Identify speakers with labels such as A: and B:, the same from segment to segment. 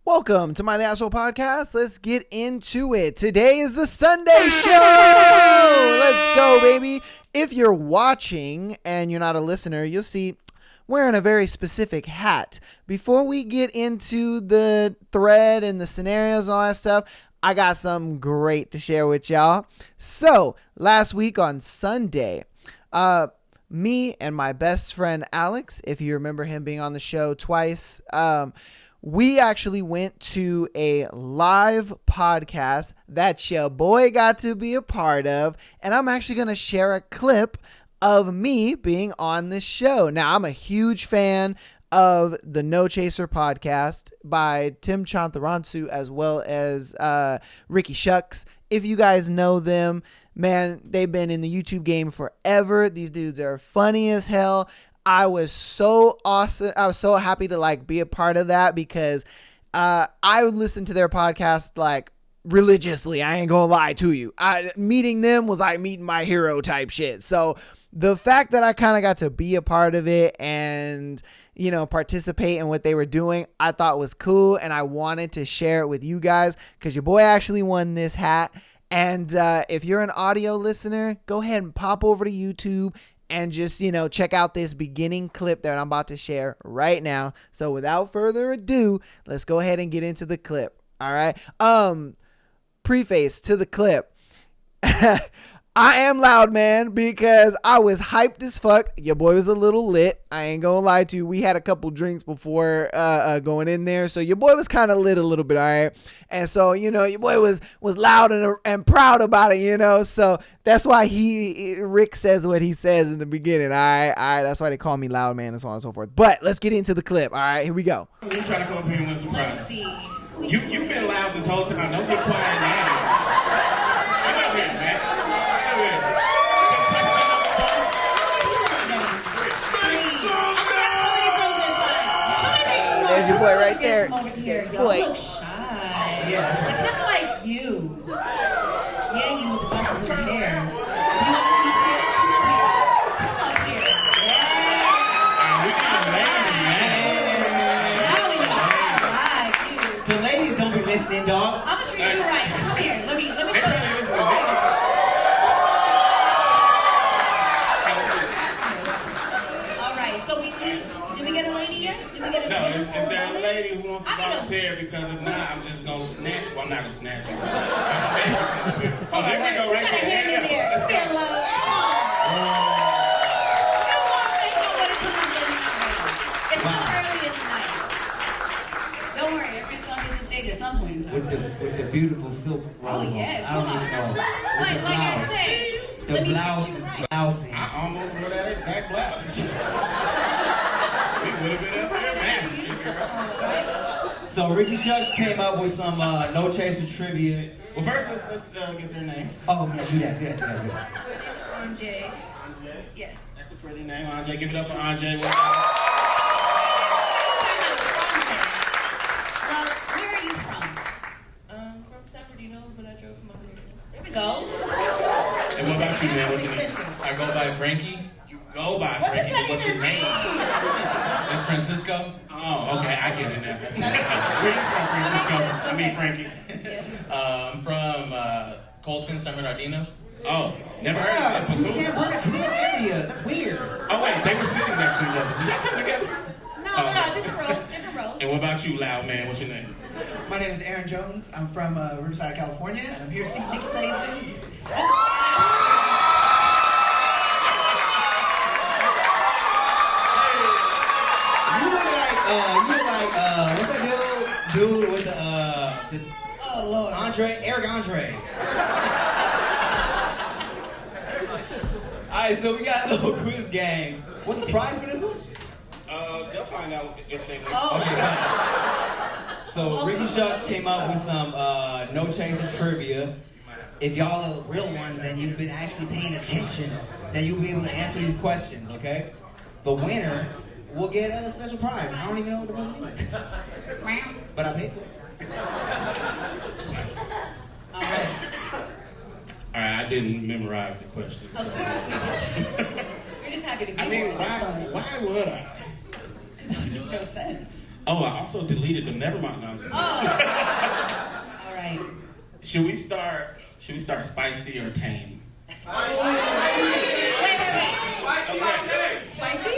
A: Welcome to my Asshole Podcast. Let's get into it. Today is the Sunday show. Let's go, baby. If you're watching and you're not a listener, you'll see wearing a very specific hat. Before we get into the thread and the scenarios and all that stuff, I got something great to share with y'all. So, last week on Sunday, me and my best friend Alex, if you remember him being on the show twice, we actually went to a live podcast that your boy got to be a part of, and I'm actually going to share a clip of me being on this show. Now, I'm a huge fan of the NoChaser podcast by Tim Chantarantsu as well as Ricky Shucks. If you guys know them, man, they've been in the YouTube game forever. These dudes are funny as hell. I was so awesome. I was so happy to be a part of that because I would listen to their podcast religiously. I ain't gonna lie to you. Meeting them was like meeting my hero type shit. So the fact that I kind of got to be a part of it and, participate in what they were doing, I thought was cool. And I wanted to share it with you guys because your boy actually won this hat. And if you're an audio listener, go ahead and pop over to YouTube and just, check out this beginning clip that I'm about to share right now. So without further ado, let's go ahead and get into the clip. All right. Preface to the clip. I am loud, man, because I was hyped as fuck. Your boy was a little lit. I ain't gonna lie to you. We had a couple drinks before going in there. So your boy was kind of lit a little bit, all right? And so, your boy was loud and proud about it, So that's why Rick says what he says in the beginning, all right? That's why they call me loud, man, and so on and so forth. But let's get into the clip, all right? Here we go.
B: We're trying to come up here and win some prizes.
C: Let's see.
B: You've been loud this whole time. Don't get quiet now. Come up here, man.
A: There's your boy right there.
C: Boy. Look shy.
B: Yeah.
C: I kind of like you. Yeah, you with the buttons in your hair. Do you want to be here? Come up here. Yeah.
B: We got a lady, man.
C: Now we got you.
D: The ladies don't be listening, dog.
C: I'm gonna treat you right. Come here. Let me show you. All right. So did we get a lady yet? Did we get a lady?
B: No, is there a lady who wants to volunteer? Because if not, I'm just going to snatch. Well, I'm not going to snatch you. Oh, here we go, right there.
C: Hand in there. Come here, love. Come on, make it what it's doing. It's so early in the night. Don't worry, everybody's going to get to stage at some point in time.
D: With the beautiful silk robe.
C: Oh, yes.
D: I don't even know.
C: Like I said,
D: The blouse is blousing.
B: I almost wore that exact blouse. We would have been up there matching, girl.
D: So Ricky Shucks came up with some NoChaser trivia.
B: Well, first, let's get their names.
D: Oh, yeah, do that.
C: Andre.
B: Andre?
C: Yes.
B: That's a pretty name, Andre. Give it up for Andre.
C: Where are you from?
E: From San Bernardino, but I drove from up here.
C: There we go.
B: And what about you, man? What's your name?
F: I go by Frankie.
B: You go by Frankie, but what's your name?
F: It's Francisco.
B: Oh, okay, I get it now. Where you from, Francisco? I mean, Frankie.
F: I'm from Colton, San Bernardino.
B: Oh, never heard
D: Yeah,
B: of
D: two
B: that.
D: San Bernardino areas. That's weird.
B: Oh, wait, they were sitting next to each other. Did y'all come together?
C: No, different roles.
B: And what about you, loud man? What's your name?
G: My name is Aaron Jones. I'm from Riverside, California, and I'm here to see Nikki Blazing.
D: What's that dude with the
G: Oh, Lord.
D: Eric Andre. Alright, so we got a little quiz game. What's the prize for this one?
B: They'll find out if they
D: So Ricky Shucks came up with some NoChaser trivia. If y'all are real ones and you've been actually paying attention, then you'll be able to answer these questions, okay? The winner will get a special prize. I don't even know what the fuck it is. But I paid for it.
C: All right.
B: All right, I didn't memorize the questions.
C: Of course we did. You're just happy to be
B: I mean,
C: here.
B: why would I?
C: Because that would make no sense.
B: Oh, I also deleted them. Never mind. No, I'm just-
C: All right.
B: Should we start spicy or tame?
C: Wait.
B: Okay.
C: Spicy?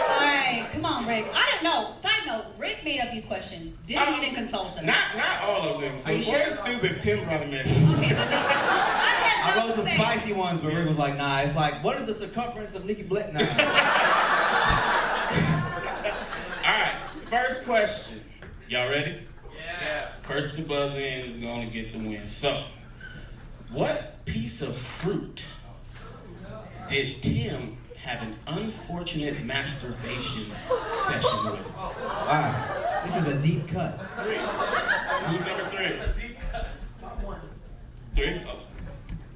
C: All right, come on, Rick. I don't know. Side note, Rick made up these questions. Didn't even consult us.
B: Not all of them. So
C: Are you
B: for
C: sure?
B: the stupid, Tim probably made it.
C: Okay,
D: I wrote some spicy ones, but Rick was like, nah. It's like, what is the circumference of Nikki Blitt? Nah.
B: All right, first question. Y'all ready? Yeah. First to buzz in is going to get the win. So, what piece of fruit did Tim have an unfortunate masturbation session with?
D: Wow. This is a deep cut.
B: 3. Who's number 3? 3? Oh.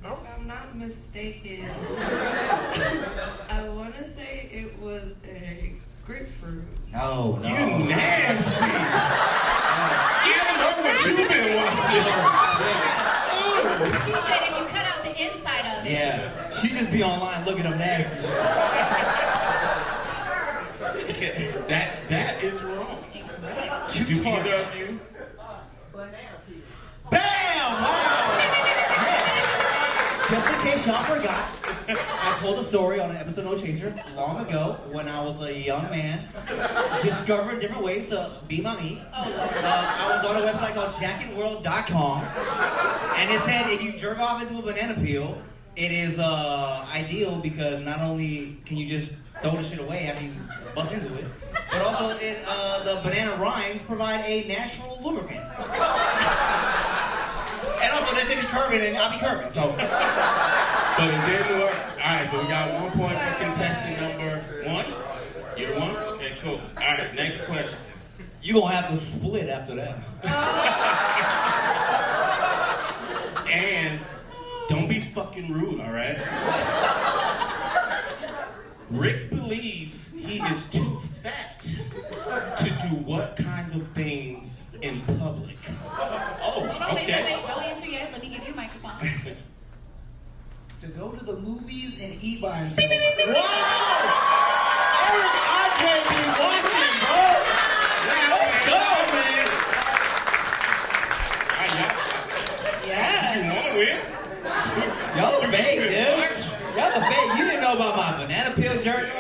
E: If I'm not mistaken, I want to say it was a grapefruit.
D: No.
B: You nasty! You don't know what you've been watching.
C: She said if you cut out the inside of it.
D: Yeah. She just be online looking up nasty shit.
B: That is wrong.
D: Two
B: Do
D: tarts.
B: either of you?
D: Bam! Wow! Yes. Just in case y'all forgot, I told a story on an episode of NoChaser long ago when I was a young man, discovering different ways to be my meat. I was on a website called jacketworld.com, and it said if you jerk off into a banana peel, it is ideal because not only can you just throw the shit away after you bust into it, but also the banana rinds provide a natural lubricant. And also, they should be curving, and I'll be curving, so.
B: But it didn't work. Alright, so we got 1 point for contestant number 1. You're 1? Okay, cool. Alright, next question.
D: You gonna have to split after that.
B: And don't be fucking rude, alright? Rick believes he is too fat to do what kinds of things in public? Oh,
C: Wait.
B: okay.
C: Don't answer yet. Let me give you a microphone.
G: To go to the movies and eat by himself.
D: Wow! Eric Andre be watching, bro!
B: Let's go, man. Alright,
C: Yeah.
B: you want to win?
D: Y'all are fake, dude. Y'all are fake. You didn't know about my banana peel journal.
C: I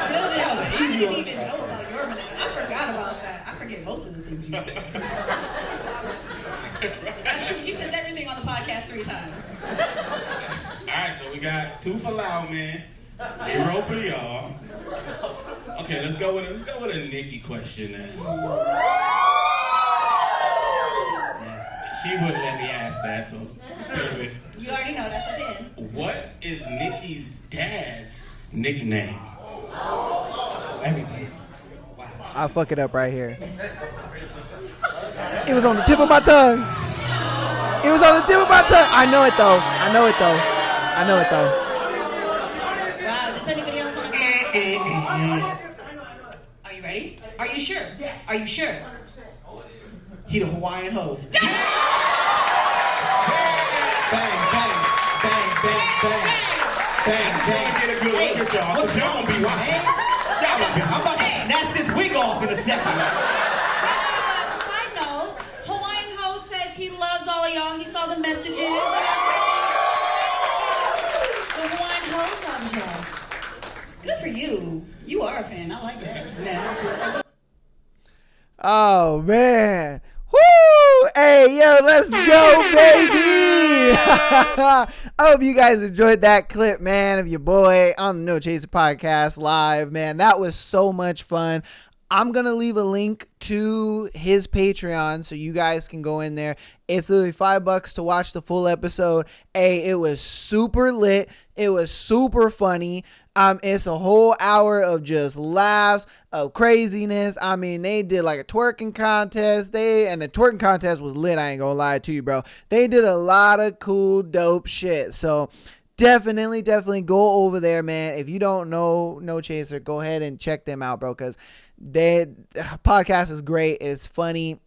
C: still didn't.
D: That was an easy
C: I didn't
D: one.
C: even know about your banana. I forgot about that. I forget most of the things you said. That's true. He says everything on the podcast 3 times.
B: Alright, so we got 2 for Loud Man, 0 for y'all. Okay, let's go with a Nikki question then. She wouldn't let me ask that, so save it.
C: You already know that's at the end.
B: What is Nikki's dad's nickname?
D: Everything.
A: I'll fuck it up right here. It was on the tip of my tongue. It was on the tip of my tongue. I know it though.
C: Wow, does anybody else want to go? Are you ready? Are you sure? Yes. Are you sure?
G: He the Hawaiian hoe.
D: Bang, bang, bang, bang, bang, bang. Bang,
B: Just
D: bang.
B: want to get a good look at y'all, because y'all gonna be watching. Y'all gonna be
D: I'm about to snatch this wig off in a second.
C: Side note, Hawaiian Ho says he loves all of y'all. He saw the messages and everything. The Hawaiian Ho loves y'all. Good for you. You are a fan. I like that. Man.
A: Oh man. Woo! Hey, yo, let's go, baby! I hope you guys enjoyed that clip, man, of your boy on the NoChaser podcast live, man. That was so much fun. I'm going to leave a link to his Patreon so you guys can go in there. It's literally $5 to watch the full episode. Hey, it was super lit. It was super funny. It's a whole hour of just laughs, of craziness. I mean, they did like a twerking contest. And the twerking contest was lit, I ain't gonna lie to you, bro. They did a lot of cool, dope shit. So definitely go over there, man. If you don't know NoChaser, go ahead and check them out, bro, because their podcast is great. It's funny.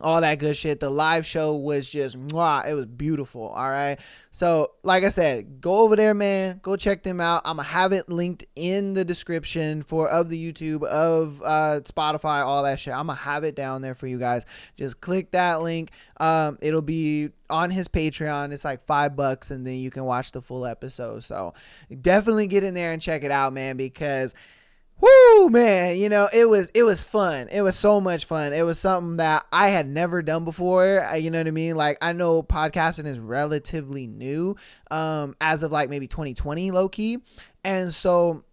A: all that good shit. The live show was just, mwah, it was beautiful. All right. So like I said, go over there, man. Go check them out. I'm going to have it linked in the description of the YouTube, of Spotify, all that shit. I'm going to have it down there for you guys. Just click that link. It'll be on his Patreon. It's like $5 and then you can watch the full episode. So definitely get in there and check it out, man, because woo, man, you know, it was fun. It was so much fun. It was something that I had never done before. You know what I mean? Like, I know podcasting is relatively new, as of like maybe 2020 low key. And so,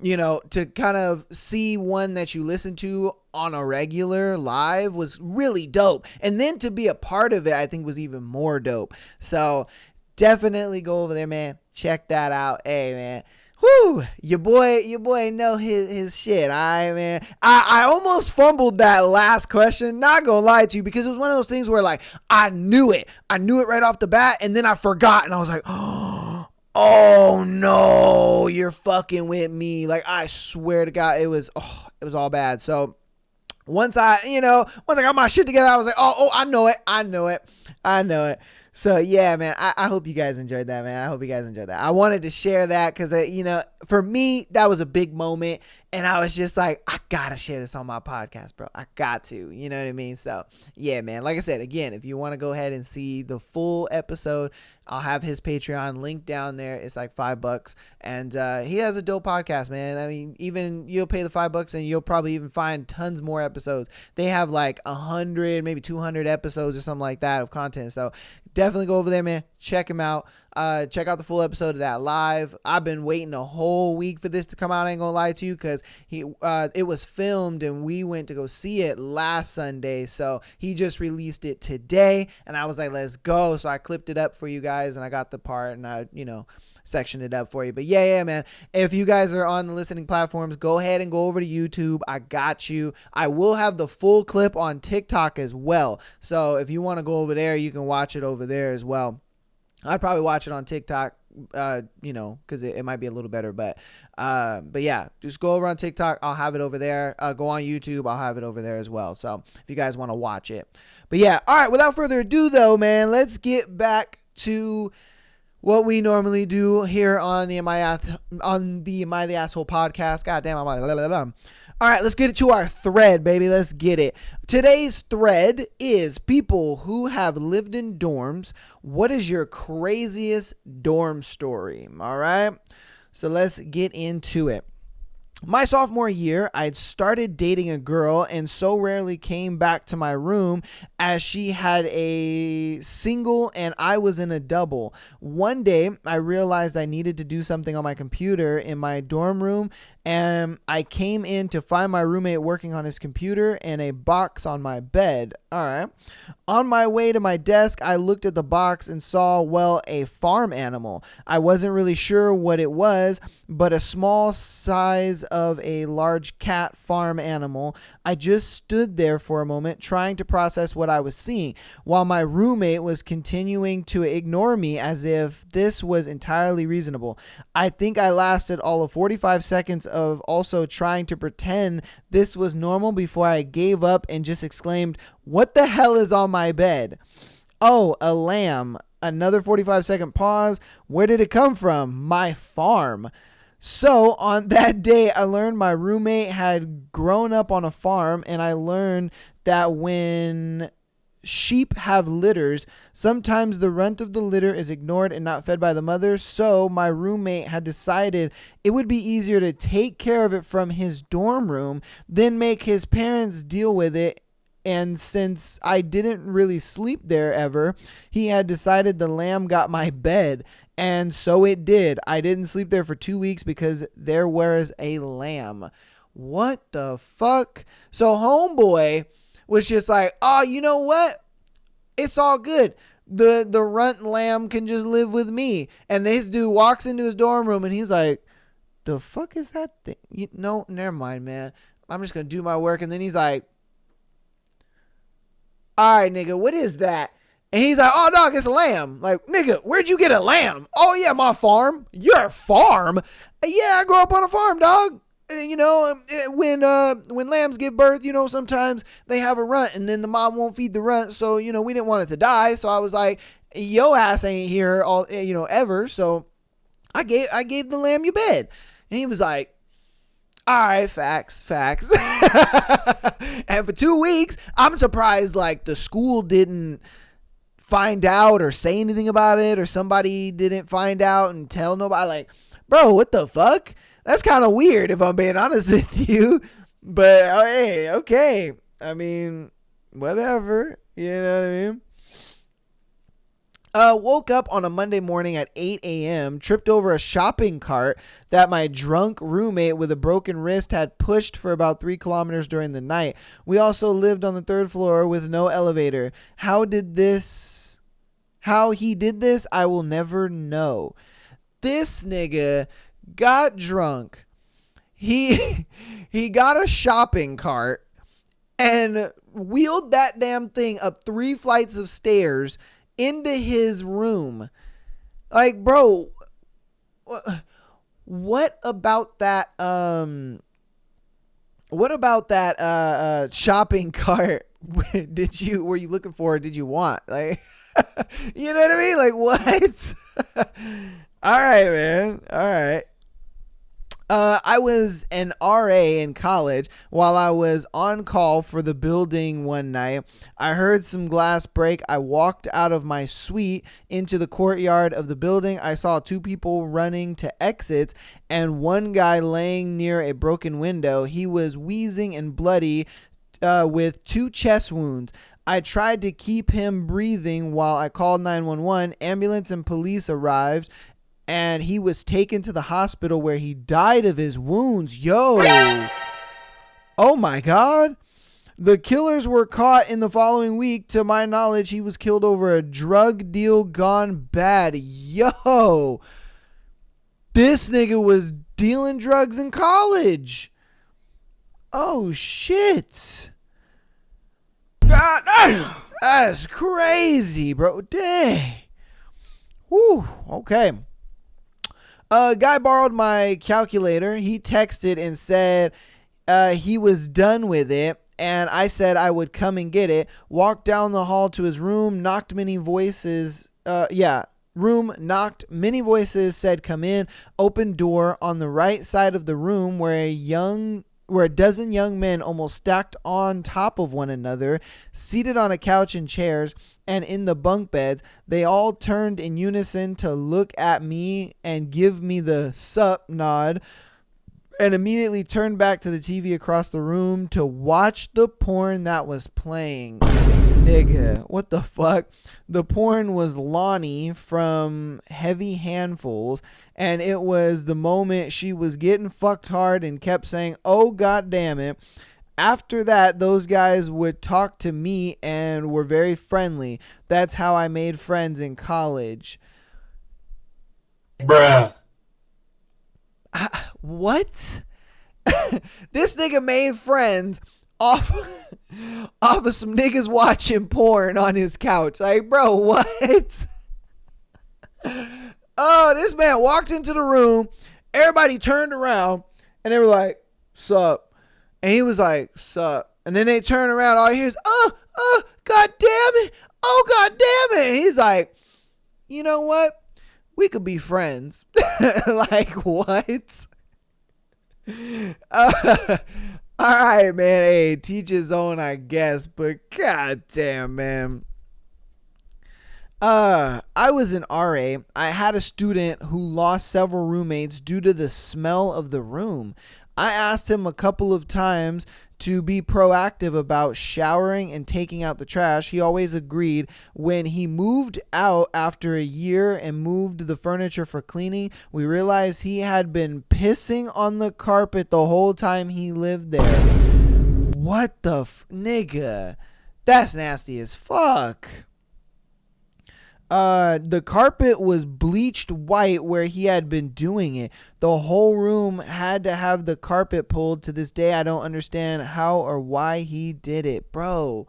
A: you know, to kind of see one that you listen to on a regular live was really dope. And then to be a part of it, I think was even more dope. So definitely go over there, man. Check that out. Hey, man. Whoo, your boy know his shit. Man. I almost fumbled that last question. Not gonna lie to you, because it was one of those things where like I knew it right off the bat, and then I forgot, and I was like, oh no, you're fucking with me. Like, I swear to God, it was all bad. So once I got my shit together, I was like, oh, I know it. So yeah, man, I hope you guys enjoyed that, man. I wanted to share that because, for me, that was a big moment. And I was just like, I got to share this on my podcast, bro. I got to, you know what I mean? So yeah, man, like I said, again, if you want to go ahead and see the full episode, I'll have his Patreon link down there. It's like $5. And he has a dope podcast, man. I mean, even you'll pay the $5 and you'll probably even find tons more episodes. They have like 100, maybe 200 episodes or something like that of content. So definitely go over there, man. Check him out. Check out the full episode of that live. I've been waiting a whole week for this to come out. I ain't gonna lie to you, because it was filmed and we went to go see it last Sunday. So he just released it today, and I was like, let's go. So I clipped it up for you guys, and I got the part, and I sectioned it up for you. But yeah, man. If you guys are on the listening platforms, go ahead and go over to YouTube. I got you. I will have the full clip on TikTok as well. So if you want to go over there, you can watch it over there as well. I'd probably watch it on TikTok, because it might be a little better. But yeah, just go over on TikTok. I'll have it over there. Go on YouTube. I'll have it over there as well. So if you guys want to watch it. But yeah, all right. Without further ado, though, man, let's get back to what we normally do here on the Am I the Asshole podcast. God damn, all right, let's get it to our thread, baby. Let's get it. Today's thread is people who have lived in dorms. What is your craziest dorm story? All right, so let's get into it. My sophomore year, I'd started dating a girl and so rarely came back to my room as she had a single and I was in a double. One day, I realized I needed to do something on my computer in my dorm room, and I came in to find my roommate working on his computer and a box on my bed. All right. On my way to my desk, I looked at the box and saw, a farm animal. I wasn't really sure what it was, but a small size of a large cat farm animal. I just stood there for a moment trying to process what I was seeing, while my roommate was continuing to ignore me as if this was entirely reasonable. I think I lasted all of 45 seconds of also trying to pretend this was normal before I gave up and just exclaimed, "What the hell is on my bed?" "Oh, a lamb." Another 45-second pause. "Where did it come from?" "My farm." So on that day, I learned my roommate had grown up on a farm, and I learned that when sheep have litters, sometimes the runt of the litter is ignored and not fed by the mother. So my roommate had decided it would be easier to take care of it from his dorm room than make his parents deal with it. And since I didn't really sleep there ever, he had decided the lamb got my bed. And so it did. I didn't sleep there for 2 weeks because there was a lamb. What the fuck? So homeboy was just like, oh, you know what? It's all good. The runt lamb can just live with me. And this dude walks into his dorm room and he's like, the fuck is that thing? No, never mind, man. I'm just going to do my work. And then he's like, all right, nigga, what is that? And he's like, oh, dog, it's a lamb. Like, nigga, where'd you get a lamb? Oh, yeah, my farm. Your farm? Yeah, I grew up on a farm, dog. when lambs give birth, sometimes they have a runt and then the mom won't feed the runt. So, we didn't want it to die. So I was like, yo ass ain't here all, ever. So I gave the lamb your bed. And he was like, all right, facts. And for 2 weeks, I'm surprised like the school didn't find out or say anything about it, or somebody didn't find out and tell nobody. Like, bro, what the fuck? That's kind of weird if I'm being honest with you. But hey, okay. I mean, whatever. You know what I mean? Woke up on a Monday morning at 8 a.m., tripped over a shopping cart that my drunk roommate with a broken wrist had pushed for about 3 kilometers during the night. We also lived on the 3rd floor with no elevator. How he did this, I will never know. This nigga got drunk. He got a shopping cart and wheeled that damn thing up 3 flights of stairs into his room. Like, bro, what about that shopping cart were you looking for? Did you want? Like, you know what I mean? Like, what? All right, man. All right. I was an RA in college. While I was on call for the building one night, I heard some glass break. I walked out of my suite into the courtyard of the building. I saw 2 people running to exits and one guy laying near a broken window. He was wheezing and bloody with 2 chest wounds. I tried to keep him breathing while I called 911. Ambulance and police arrived, and he was taken to the hospital where he died of his wounds. Yo. Oh my God. The killers were caught in the following week. To my knowledge, he was killed over a drug deal gone bad. Yo. This nigga was dealing drugs in college. Oh shit. God damn. That's crazy, bro. Dang. Whew. Okay. A guy borrowed my calculator. He texted and said he was done with it, and I said I would come and get it. Walked down the hall to his room, knocked many voices. Knocked many voices, said come in. Opened door on the right side of the room where a dozen young men almost stacked on top of one another, seated on a couch and chairs, and in the bunk beds. They all turned in unison to look at me and give me the sup nod, and immediately turned back to the TV across the room to watch the porn that was playing. Nigga, what the fuck? The porn was Lonnie from Heavy Handfuls, and it was the moment she was getting fucked hard and kept saying, oh god damn it. After that, those guys would talk to me and were very friendly. That's how I made friends in college.
B: Bruh.
A: What? This nigga made friends off of some niggas watching porn on his couch. Like, bro, what? Oh, this man walked into the room. Everybody turned around and they were like, sup? And he was like, sup? And then they turn around. All he hears, god damn it. Oh, god damn it. And he's like, you know what? We could be friends. Like, what? All right, man. Hey, teach his own, I guess. But god damn, man. I was an RA. I had a student who lost several roommates due to the smell of the room. I asked him a couple of times to be proactive about showering and taking out the trash. He always agreed. When he moved out after a year and moved the furniture for cleaning, we realized he had been pissing on the carpet the whole time he lived there. What the nigga? That's nasty as fuck. The carpet was bleached white where he had been doing it. The whole room had to have the carpet pulled. To this day, I don't understand how or why he did it. Bro,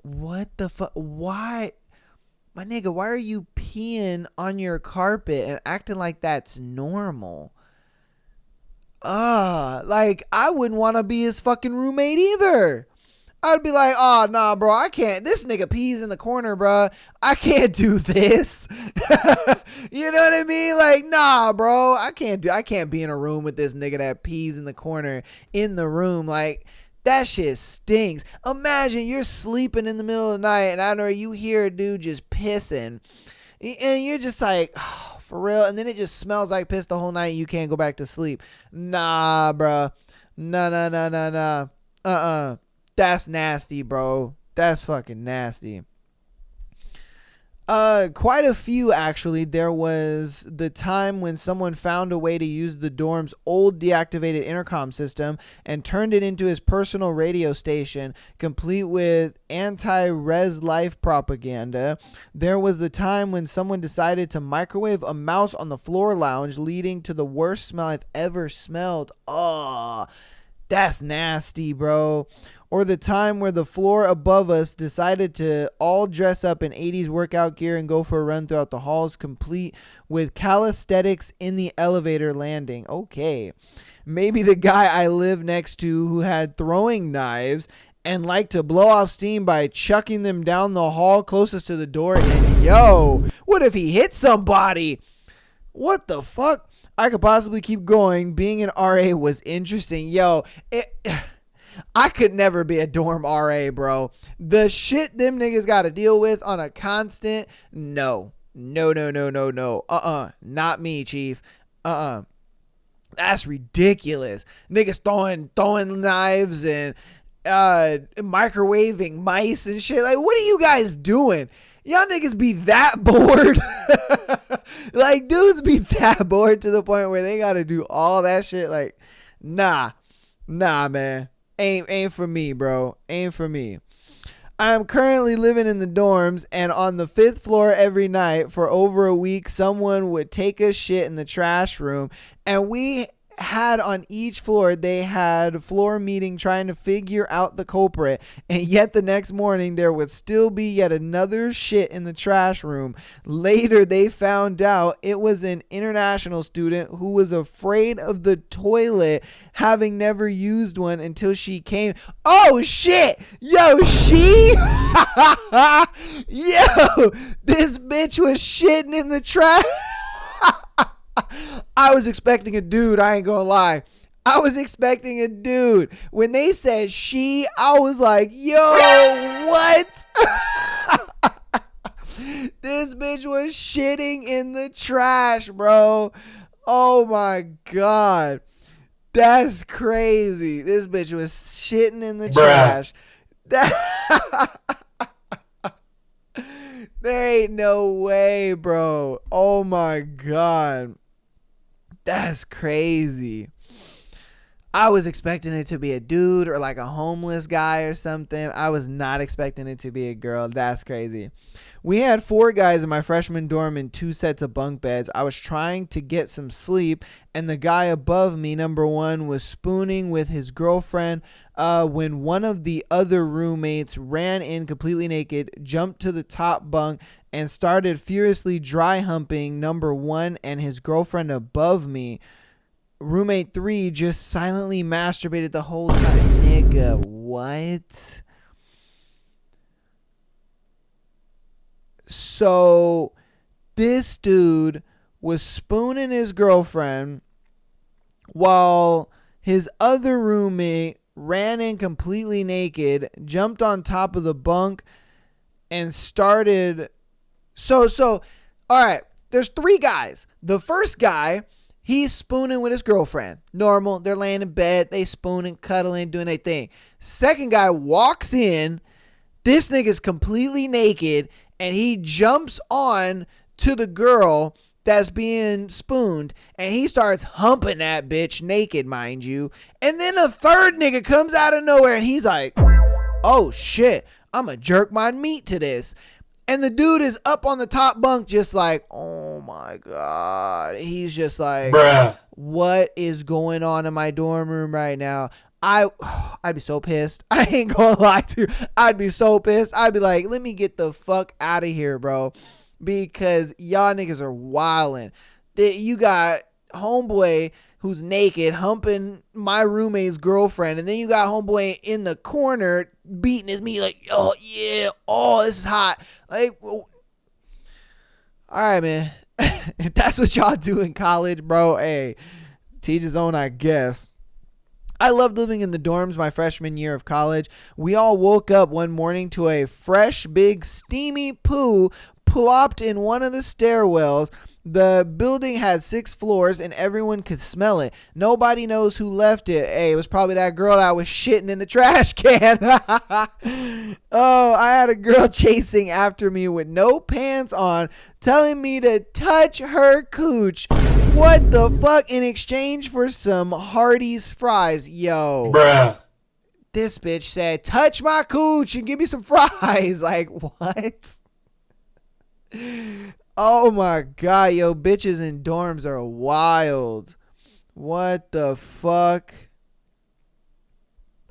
A: what the fuck? Why? My nigga, why are you peeing on your carpet and acting like that's normal? Like, I wouldn't want to be his fucking roommate either. I'd be like, oh, nah, bro, I can't. This nigga pees in the corner, bro. I can't do this. You know what I mean? Like, nah, bro, I can't be in a room with this nigga that pees in the corner in the room. Like, that shit stinks. Imagine you're sleeping in the middle of the night and I know you hear a dude just pissing and you're just like, oh, for real. And then it just smells like piss the whole night. And you can't go back to sleep. Nah, bro. Nah. That's nasty, bro. That's fucking nasty. Quite a few, actually. There was the time when someone found a way to use the dorm's old deactivated intercom system and turned it into his personal radio station, complete with anti-res life propaganda. There was the time when someone decided to microwave a mouse on the floor lounge, leading to the worst smell I've ever smelled. Oh, that's nasty, bro. Or the time where the floor above us decided to all dress up in 80s workout gear and go for a run throughout the halls, complete with calisthenics in the elevator landing. Okay. Maybe the guy I live next to who had throwing knives and liked to blow off steam by chucking them down the hall closest to the door. And yo, what if he hit somebody? What the fuck? I could possibly keep going. Being an RA was interesting. Yo, I could never be a dorm RA, bro. The shit them niggas got to deal with on a constant. No. Not me, chief. That's ridiculous. Niggas throwing knives and microwaving mice and shit. Like, what are you guys doing? Y'all niggas be that bored. Like, dudes be that bored to the point where they got to do all that shit. Like, nah, man. Ain't for me, bro. Ain't for me. I am currently living in the dorms, and on the 5th floor every night for over a week, someone would take a shit in the trash room, and we had on each floor, they had floor meeting trying to figure out the culprit, and yet the next morning there would still be yet another shit in the trash room. Later they found out it was an international student who was afraid of the toilet, having never used one until she came. Oh shit, yo, she yo, this bitch was shitting in the trash. I was expecting a dude, I ain't gonna lie. I was expecting a dude. When they said she, I was like, yo, what? This bitch was shitting in the trash, bro. Oh my God. That's crazy. This bitch was shitting in the trash. There ain't no way, bro. Oh my God. That's crazy. I was expecting it to be a dude or like a homeless guy or something. I was not expecting it to be a girl. That's crazy. We had 4 guys in my freshman dorm in 2 sets of bunk beds. I was trying to get some sleep, and the guy above me, number 1, was spooning with his girlfriend when one of the other roommates ran in completely naked, jumped to the top bunk, and started furiously dry humping number 1 and his girlfriend above me. Roommate 3 just silently masturbated the whole time. Nigga, what? So this dude was spooning his girlfriend while his other roommate ran in completely naked, jumped on top of the bunk, and started. So, all right, there's 3 guys. The first guy, he's spooning with his girlfriend. Normal. They're laying in bed. They spooning, cuddling, doing their thing. Second guy walks in. This nigga's completely naked, and he jumps on to the girl that's being spooned, and he starts humping that bitch naked, mind you. And then a third nigga comes out of nowhere, and he's like, oh shit, I'm gonna jerk my meat to this. And the dude is up on the top bunk just like, oh my God. He's just like, bruh, what is going on in my dorm room right now? I'd be so pissed. I ain't gonna lie to you. I'd be so pissed. I'd be like, let me get the fuck out of here, bro. Because y'all niggas are wildin'. You got homeboy who's naked humping my roommate's girlfriend, and then you got homeboy in the corner beating his meat like, oh yeah, oh this is hot. Like, all right, man. If that's what y'all do in college, bro, hey, teach his own, I guess. I loved living in the dorms my freshman year of college. We all woke up one morning to a fresh, big, steamy poo plopped in one of the stairwells. The building had 6 floors and everyone could smell it. Nobody knows who left it. Hey, it was probably that girl that was shitting in the trash can. Oh, I had a girl chasing after me with no pants on, telling me to touch her cooch. What the fuck? In exchange for some Hardee's fries. Yo.
B: Bruh.
A: This bitch said, touch my cooch and give me some fries. Like, what? Oh my god, yo, bitches in dorms are wild. What the fuck?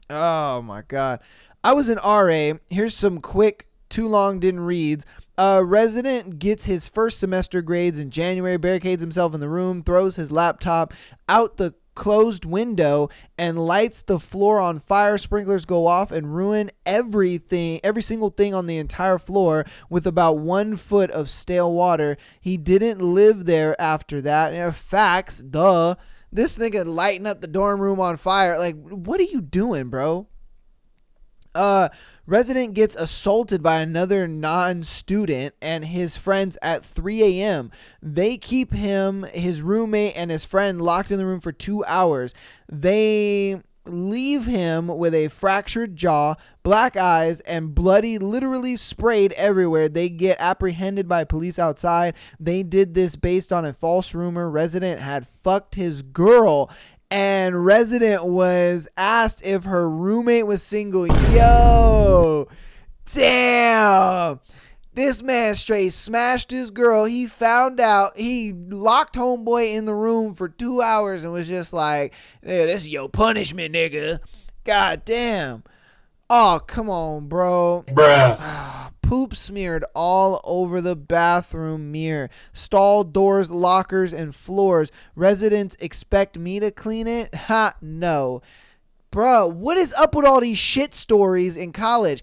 A: Oh my god. I was an RA. Here's some quick, too long didn't reads. A resident gets his first semester grades in January, barricades himself in the room, throws his laptop out the closed window and lights the floor on fire. Sprinklers go off and ruin everything, every single thing on the entire floor with about 1 foot of stale water. He didn't live there after that. Facts, duh. This nigga lighting up the dorm room on fire. Like, what are you doing, bro? Resident gets assaulted by another non-student and his friends at 3 a.m. They keep him, his roommate, and his friend locked in the room for 2 hours. They leave him with a fractured jaw, black eyes, and bloody, literally sprayed everywhere. They get apprehended by police outside. They did this based on a false rumor. Resident had fucked his girl, and Resident was asked if her roommate was single. Yo, damn. This man straight smashed his girl. He found out. He locked homeboy in the room for 2 hours and was just like, hey, this is your punishment, nigga. God damn. Oh, come on, bro.
B: Bruh.
A: Poop smeared all over the bathroom mirror, stall doors, lockers, and floors. Residents expect me to clean it? Ha, no. Bro, what is up with all these shit stories in college?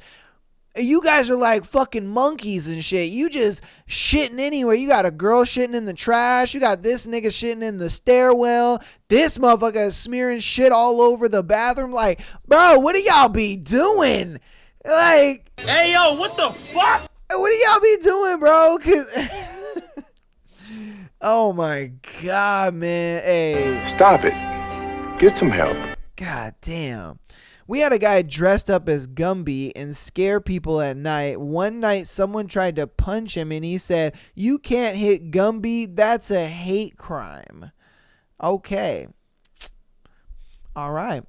A: You guys are like fucking monkeys and shit. You just shitting anywhere. You got a girl shitting in the trash. You got this nigga shitting in the stairwell. This motherfucker is smearing shit all over the bathroom. Like, bro, what do y'all be doing? Like,
B: Hey, yo, what the fuck?
A: what do y'all be doing, bro? 'Cause oh my god, man. Hey.
H: Stop it. Get some help.
A: God damn. We had a guy dressed up as Gumby and scare people at night. One night, someone tried to punch him and he said, "You can't hit Gumby. That's a hate crime." Okay. All right.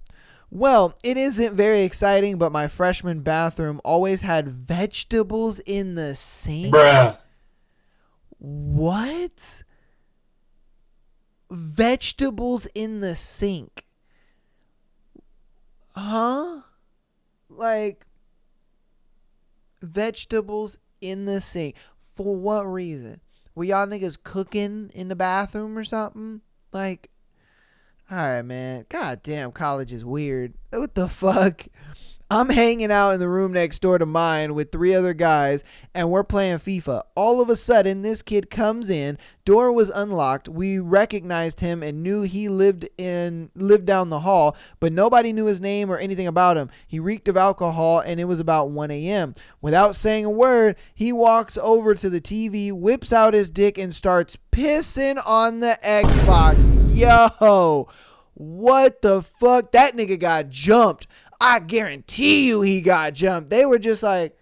A: Well, it isn't very exciting, but my freshman bathroom always had vegetables in the sink.
B: Bruh.
A: What? Vegetables in the sink. Huh? Like, vegetables in the sink. For what reason? Were y'all niggas cooking in the bathroom or something? Like, alright, man. God damn, college is weird. What the fuck? I'm hanging out in the room next door to mine with 3 other guys, and we're playing FIFA. All of a sudden, this kid comes in. Door was unlocked. We recognized him and knew he lived down the hall, but nobody knew his name or anything about him. He reeked of alcohol, and it was about 1 a.m. Without saying a word, he walks over to the TV, whips out his dick, and starts pissing on the Xbox. Yo, what the fuck? That nigga got jumped. I guarantee you he got jumped. They were just like,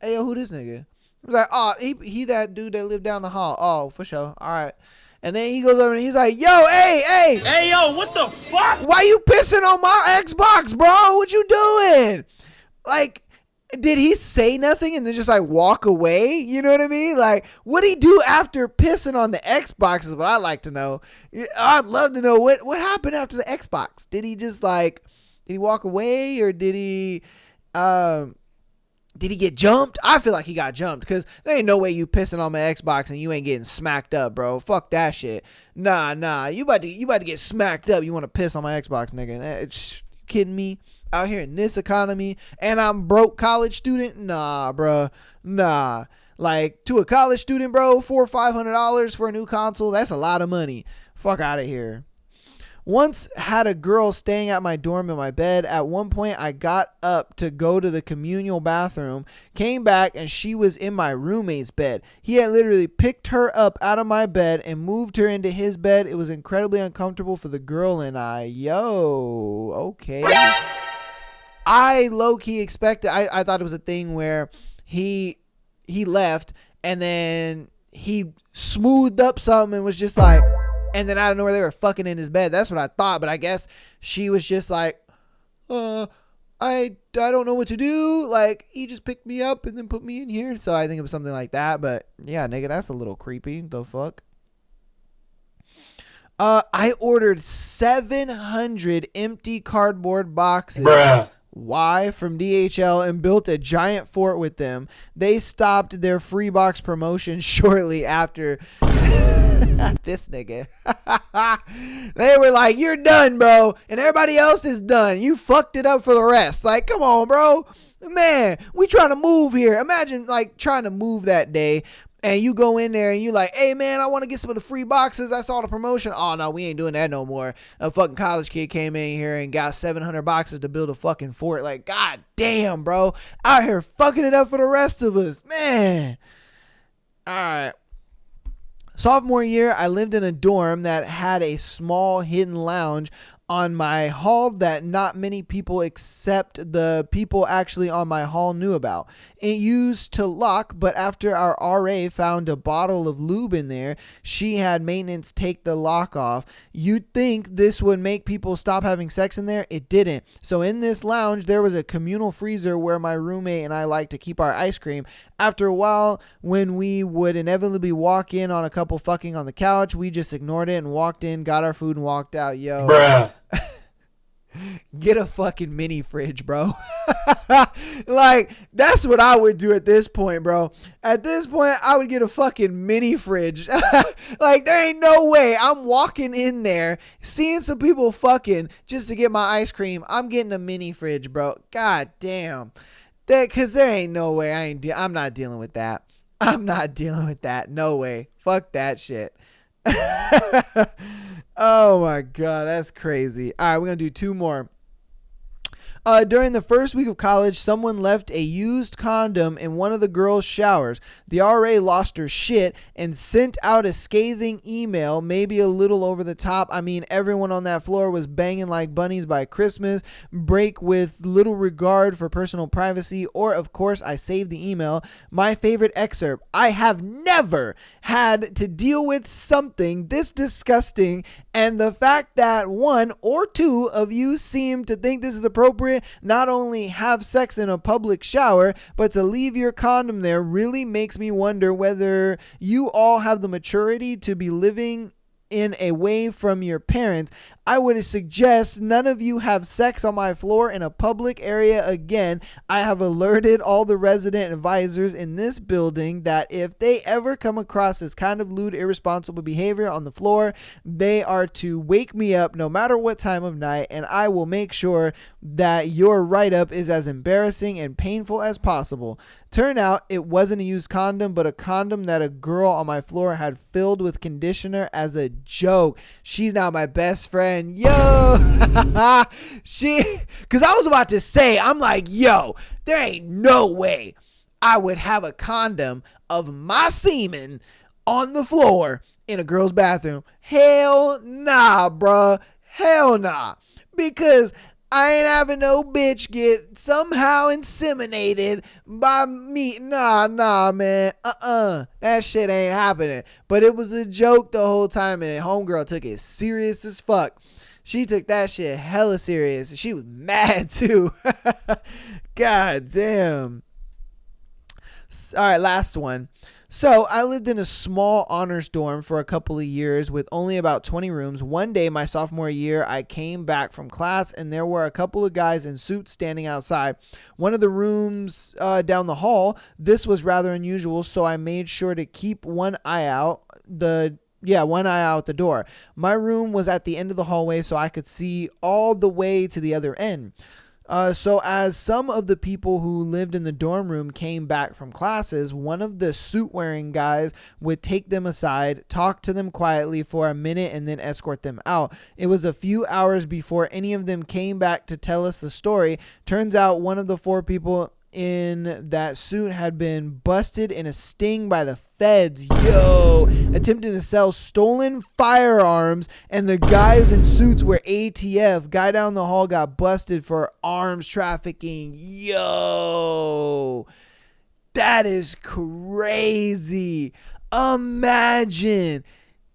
A: hey, yo, who this nigga? He was like, oh, he that dude that lived down the hall. Oh, for sure. All right. And then he goes over and he's like, yo, hey.
B: Hey, yo, what the fuck?
A: Why you pissing on my Xbox, bro? What you doing? Like, did he say nothing and then just like walk away? You know what I mean? Like, what'd he do after pissing on the Xbox is what I'd like to know. I'd love to know what happened after the Xbox. Did he just like... Did he walk away or did he Did he get jumped? I feel like he got jumped because there ain't no way you pissing on my Xbox and you ain't getting smacked up, bro. Fuck that shit. Nah. You about to get smacked up. You want to piss on my Xbox, nigga? You kidding me? Out here in this economy, and I'm broke college student? Nah, bro. Nah. Like, to a college student, bro, $400 or $500 for a new console, that's a lot of money. Fuck out of here. Once had a girl staying at my dorm in my bed. At one point, I got up to go to the communal bathroom, came back, and she was in my roommate's bed. He had literally picked her up out of my bed and moved her into his bed. It was incredibly uncomfortable for the girl and I. Yo, okay. I low-key expected, I thought it was a thing where he left and then he smoothed up something and was just like, and then out of nowhere they were fucking in his bed. That's what I thought, but I guess she was just like, I don't know what to do. Like, he just picked me up and then put me in here. So I think it was something like that. But yeah, nigga, that's a little creepy. The fuck? I ordered 700 empty cardboard boxes. Bruh. Why? From DHL and built a giant fort with them. They stopped their free box promotion shortly after. This nigga. They were like, you're done, bro. And everybody else is done. You fucked it up for the rest. Like, come on, bro. Man, we trying to move here. Imagine like trying to move that day. And you go in there and you like, hey, man, I want to get some of the free boxes. I saw the promotion. Oh, no, we ain't doing that no more. A fucking college kid came in here and got 700 boxes to build a fucking fort. Like, god damn, bro. Out here fucking it up for the rest of us. Man. All right. Sophomore year, I lived in a dorm that had a small hidden lounge on my hall that not many people except the people actually on my hall knew about. It used to lock, but after our RA found a bottle of lube in there, she had maintenance take the lock off. You'd think this would make people stop having sex in there. It didn't. So in this lounge, there was a communal freezer where my roommate and I like to keep our ice cream. After a while, when we would inevitably walk in on a couple fucking on the couch, we just ignored it and walked in, got our food, and walked out. Yo. Bruh. Get a fucking mini fridge, bro. Like, that's what I would do at this point, bro. At this point, I would get a fucking mini fridge. Like, there ain't no way I'm walking in there, seeing some people fucking just to get my ice cream. I'm getting a mini fridge, bro. God damn. Because there ain't no way. I'm not dealing with that. I'm not dealing with that. No way. Fuck that shit. Oh my god, that's crazy. All right, we're gonna do two more. During the first week of college, someone left a used condom in one of the girls' showers. The RA lost her shit and sent out a scathing email, maybe a little over the top. I mean, everyone on that floor was banging like bunnies by Christmas break with little regard for personal privacy. Or, of course, I saved the email. My favorite excerpt. I have never had to deal with something this disgusting, and the fact that one or two of you seem to think this is appropriate, not only have sex in a public shower, but to leave your condom there really makes me wonder whether you all have the maturity to be living in away from your parents. I would suggest none of you have sex on my floor in a public area again. I have alerted all the resident advisors in this building that if they ever come across this kind of lewd, irresponsible behavior on the floor, they are to wake me up no matter what time of night, and I will make sure that your write-up is as embarrassing and painful as possible. Turn out it wasn't a used condom, but a condom that a girl on my floor had filled with conditioner as a joke. She's now my best friend. Yo. Because I was about to say, I'm like, yo, there ain't no way I would have a condom of my semen on the floor in a girl's bathroom. Hell nah, bruh. Hell nah. Because I ain't having no bitch get somehow inseminated by me. Nah, man. That shit ain't happening. But it was a joke the whole time, and homegirl took it serious as fuck. She took that shit hella serious. She was mad too. God damn. All right, last one. So I lived in a small honors dorm for a couple of years with only about 20 rooms. One day, my sophomore year, I came back from class and there were a couple of guys in suits standing outside one of the rooms down the hall. This was rather unusual, so I made sure to keep one eye out the door. My room was at the end of the hallway, so I could see all the way to the other end. So as some of the people who lived in the dorm room came back from classes, one of the suit-wearing guys would take them aside, talk to them quietly for a minute, and then escort them out. It was a few hours before any of them came back to tell us the story. Turns out one of the 4 people in that suit had been busted in a sting by the feds, attempting to sell stolen firearms, and the guys in suits were ATF. Guy down the hall got busted for arms trafficking. That is crazy. Imagine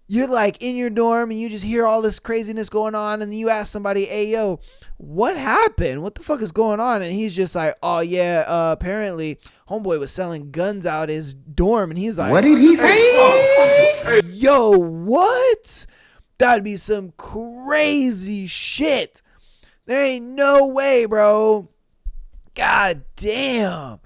A: you're like in your dorm and you just hear all this craziness going on, and you ask somebody, hey, yo, what happened? What the fuck is going on? And he's just like, oh, yeah, apparently homeboy was selling guns out his dorm. And he's like, what did he say? Yo, what? That'd be some crazy shit. There ain't no way, bro. God damn.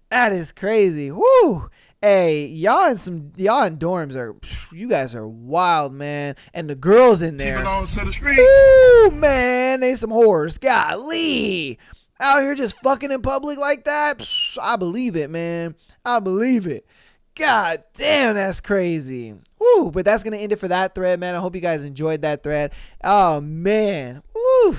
A: That is crazy. Woo. Hey, y'all in dorms you guys are wild, man. And the girls in there, ooh, man, they some whores. Golly, out here just fucking in public like that. I believe it, man. I believe it. God damn, that's crazy. Woo, but that's gonna end it for that thread, man. I hope you guys enjoyed that thread. Oh man, woo,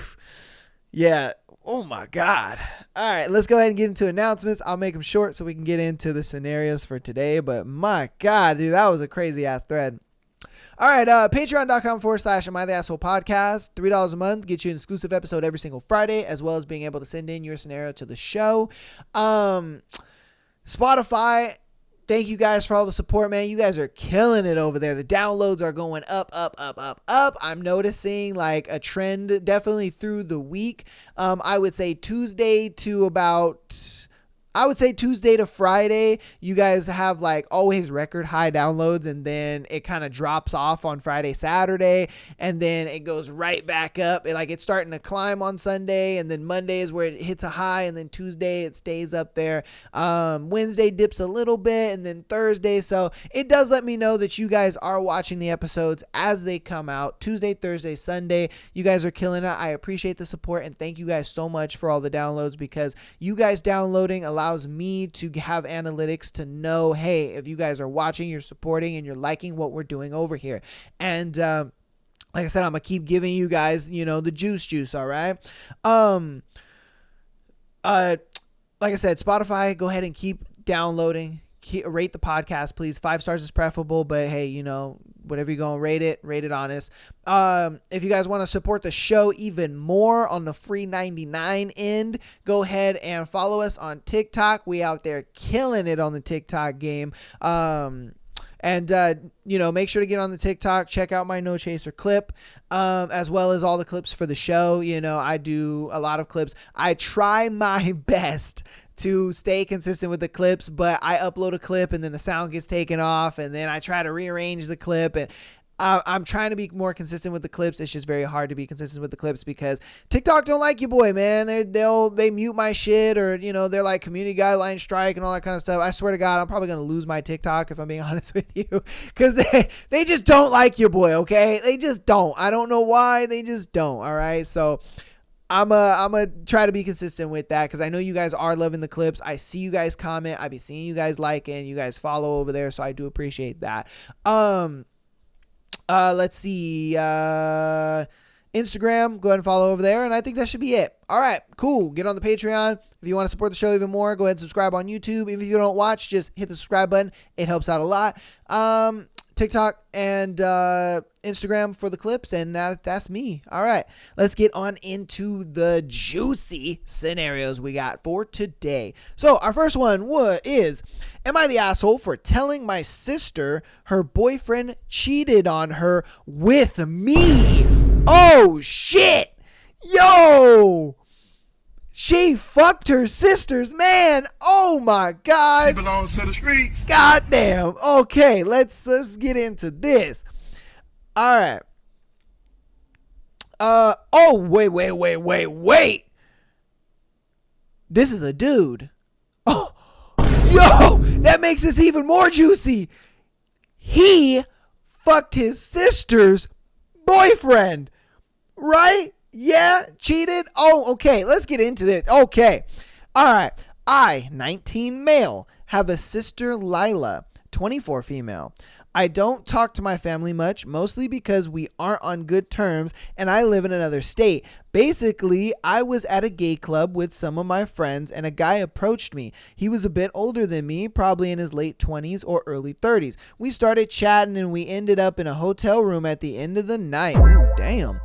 A: yeah. Oh my God. All right, let's go ahead and get into announcements. I'll make them short so we can get into the scenarios for today. But my God, dude, that was a crazy ass thread. All right, patreon.com/Am I the Asshole podcast. $3 a month gets you an exclusive episode every single Friday, as well as being able to send in your scenario to the show. Spotify, thank you guys for all the support, man. You guys are killing it over there. The downloads are going up. I'm noticing like a trend definitely through the week. I would say Tuesday to Friday, you guys have like always record high downloads, and then it kind of drops off on Friday, Saturday, and then it goes right back up. It's starting to climb on Sunday, and then Monday is where it hits a high, and then Tuesday it stays up there. Wednesday dips a little bit, and then Thursday. So it does let me know that you guys are watching the episodes as they come out. Tuesday, Thursday, Sunday, you guys are killing it. I appreciate the support, and thank you guys so much for all the downloads, because you guys downloading allows me to have analytics to know, hey, if you guys are watching, you're supporting, and you're liking what we're doing over here. And like I said, I'm gonna keep giving you guys, the juice. All right. Like I said, Spotify, go ahead and keep downloading. Rate the podcast, please. 5 stars is preferable, but hey, whatever you're gonna rate it honest. If you guys want to support the show even more on the free 99 end, go ahead and follow us on TikTok. We out there killing it on the TikTok game. And make sure to get on the TikTok, check out my NoChaser clip, as well as all the clips for the show. I do a lot of clips. I try my best to stay consistent with the clips, but I upload a clip and then the sound gets taken off, and then I try to rearrange the clip, and I'm trying to be more consistent with the clips. It's just very hard to be consistent with the clips because TikTok don't like you, boy, man. They mute my shit, or they're like community guideline strike and all that kind of stuff. I swear to God, I'm probably gonna lose my TikTok if I'm being honest with you, because they just don't like you, boy. Okay, they just don't. I don't know why, they just don't. All right, so I'm a try to be consistent with that, because I know you guys are loving the clips. I see you guys comment. I be seeing you guys liking, you guys follow over there, so I do appreciate that. Let's see. Instagram, go ahead and follow over there, and I think that should be it. All right, cool. Get on the Patreon. If you want to support the show even more, go ahead and subscribe on YouTube. If you don't watch, just hit the subscribe button. It helps out a lot. TikTok and Instagram for the clips, and that's me. All right, let's get on into the juicy scenarios we got for today. So our first one is, am I the asshole for telling my sister her boyfriend cheated on her with me? Oh shit. Yo, She fucked her sister's man. Oh my God.
H: She belongs to the streets.
A: God damn. Okay, let's get into this. All right. Oh, wait. This is a dude. Oh, yo, that makes this even more juicy. He fucked his sister's boyfriend. Right? Yeah, cheated. Oh, okay. Let's get into this. Okay. All right. I, 19 male, have a sister, Lila, 24 female. I don't talk to my family much, mostly because we aren't on good terms and I live in another state. Basically, I was at a gay club with some of my friends and a guy approached me. He was a bit older than me, probably in his late 20s or early 30s. We started chatting and we ended up in a hotel room at the end of the night. Ooh, damn.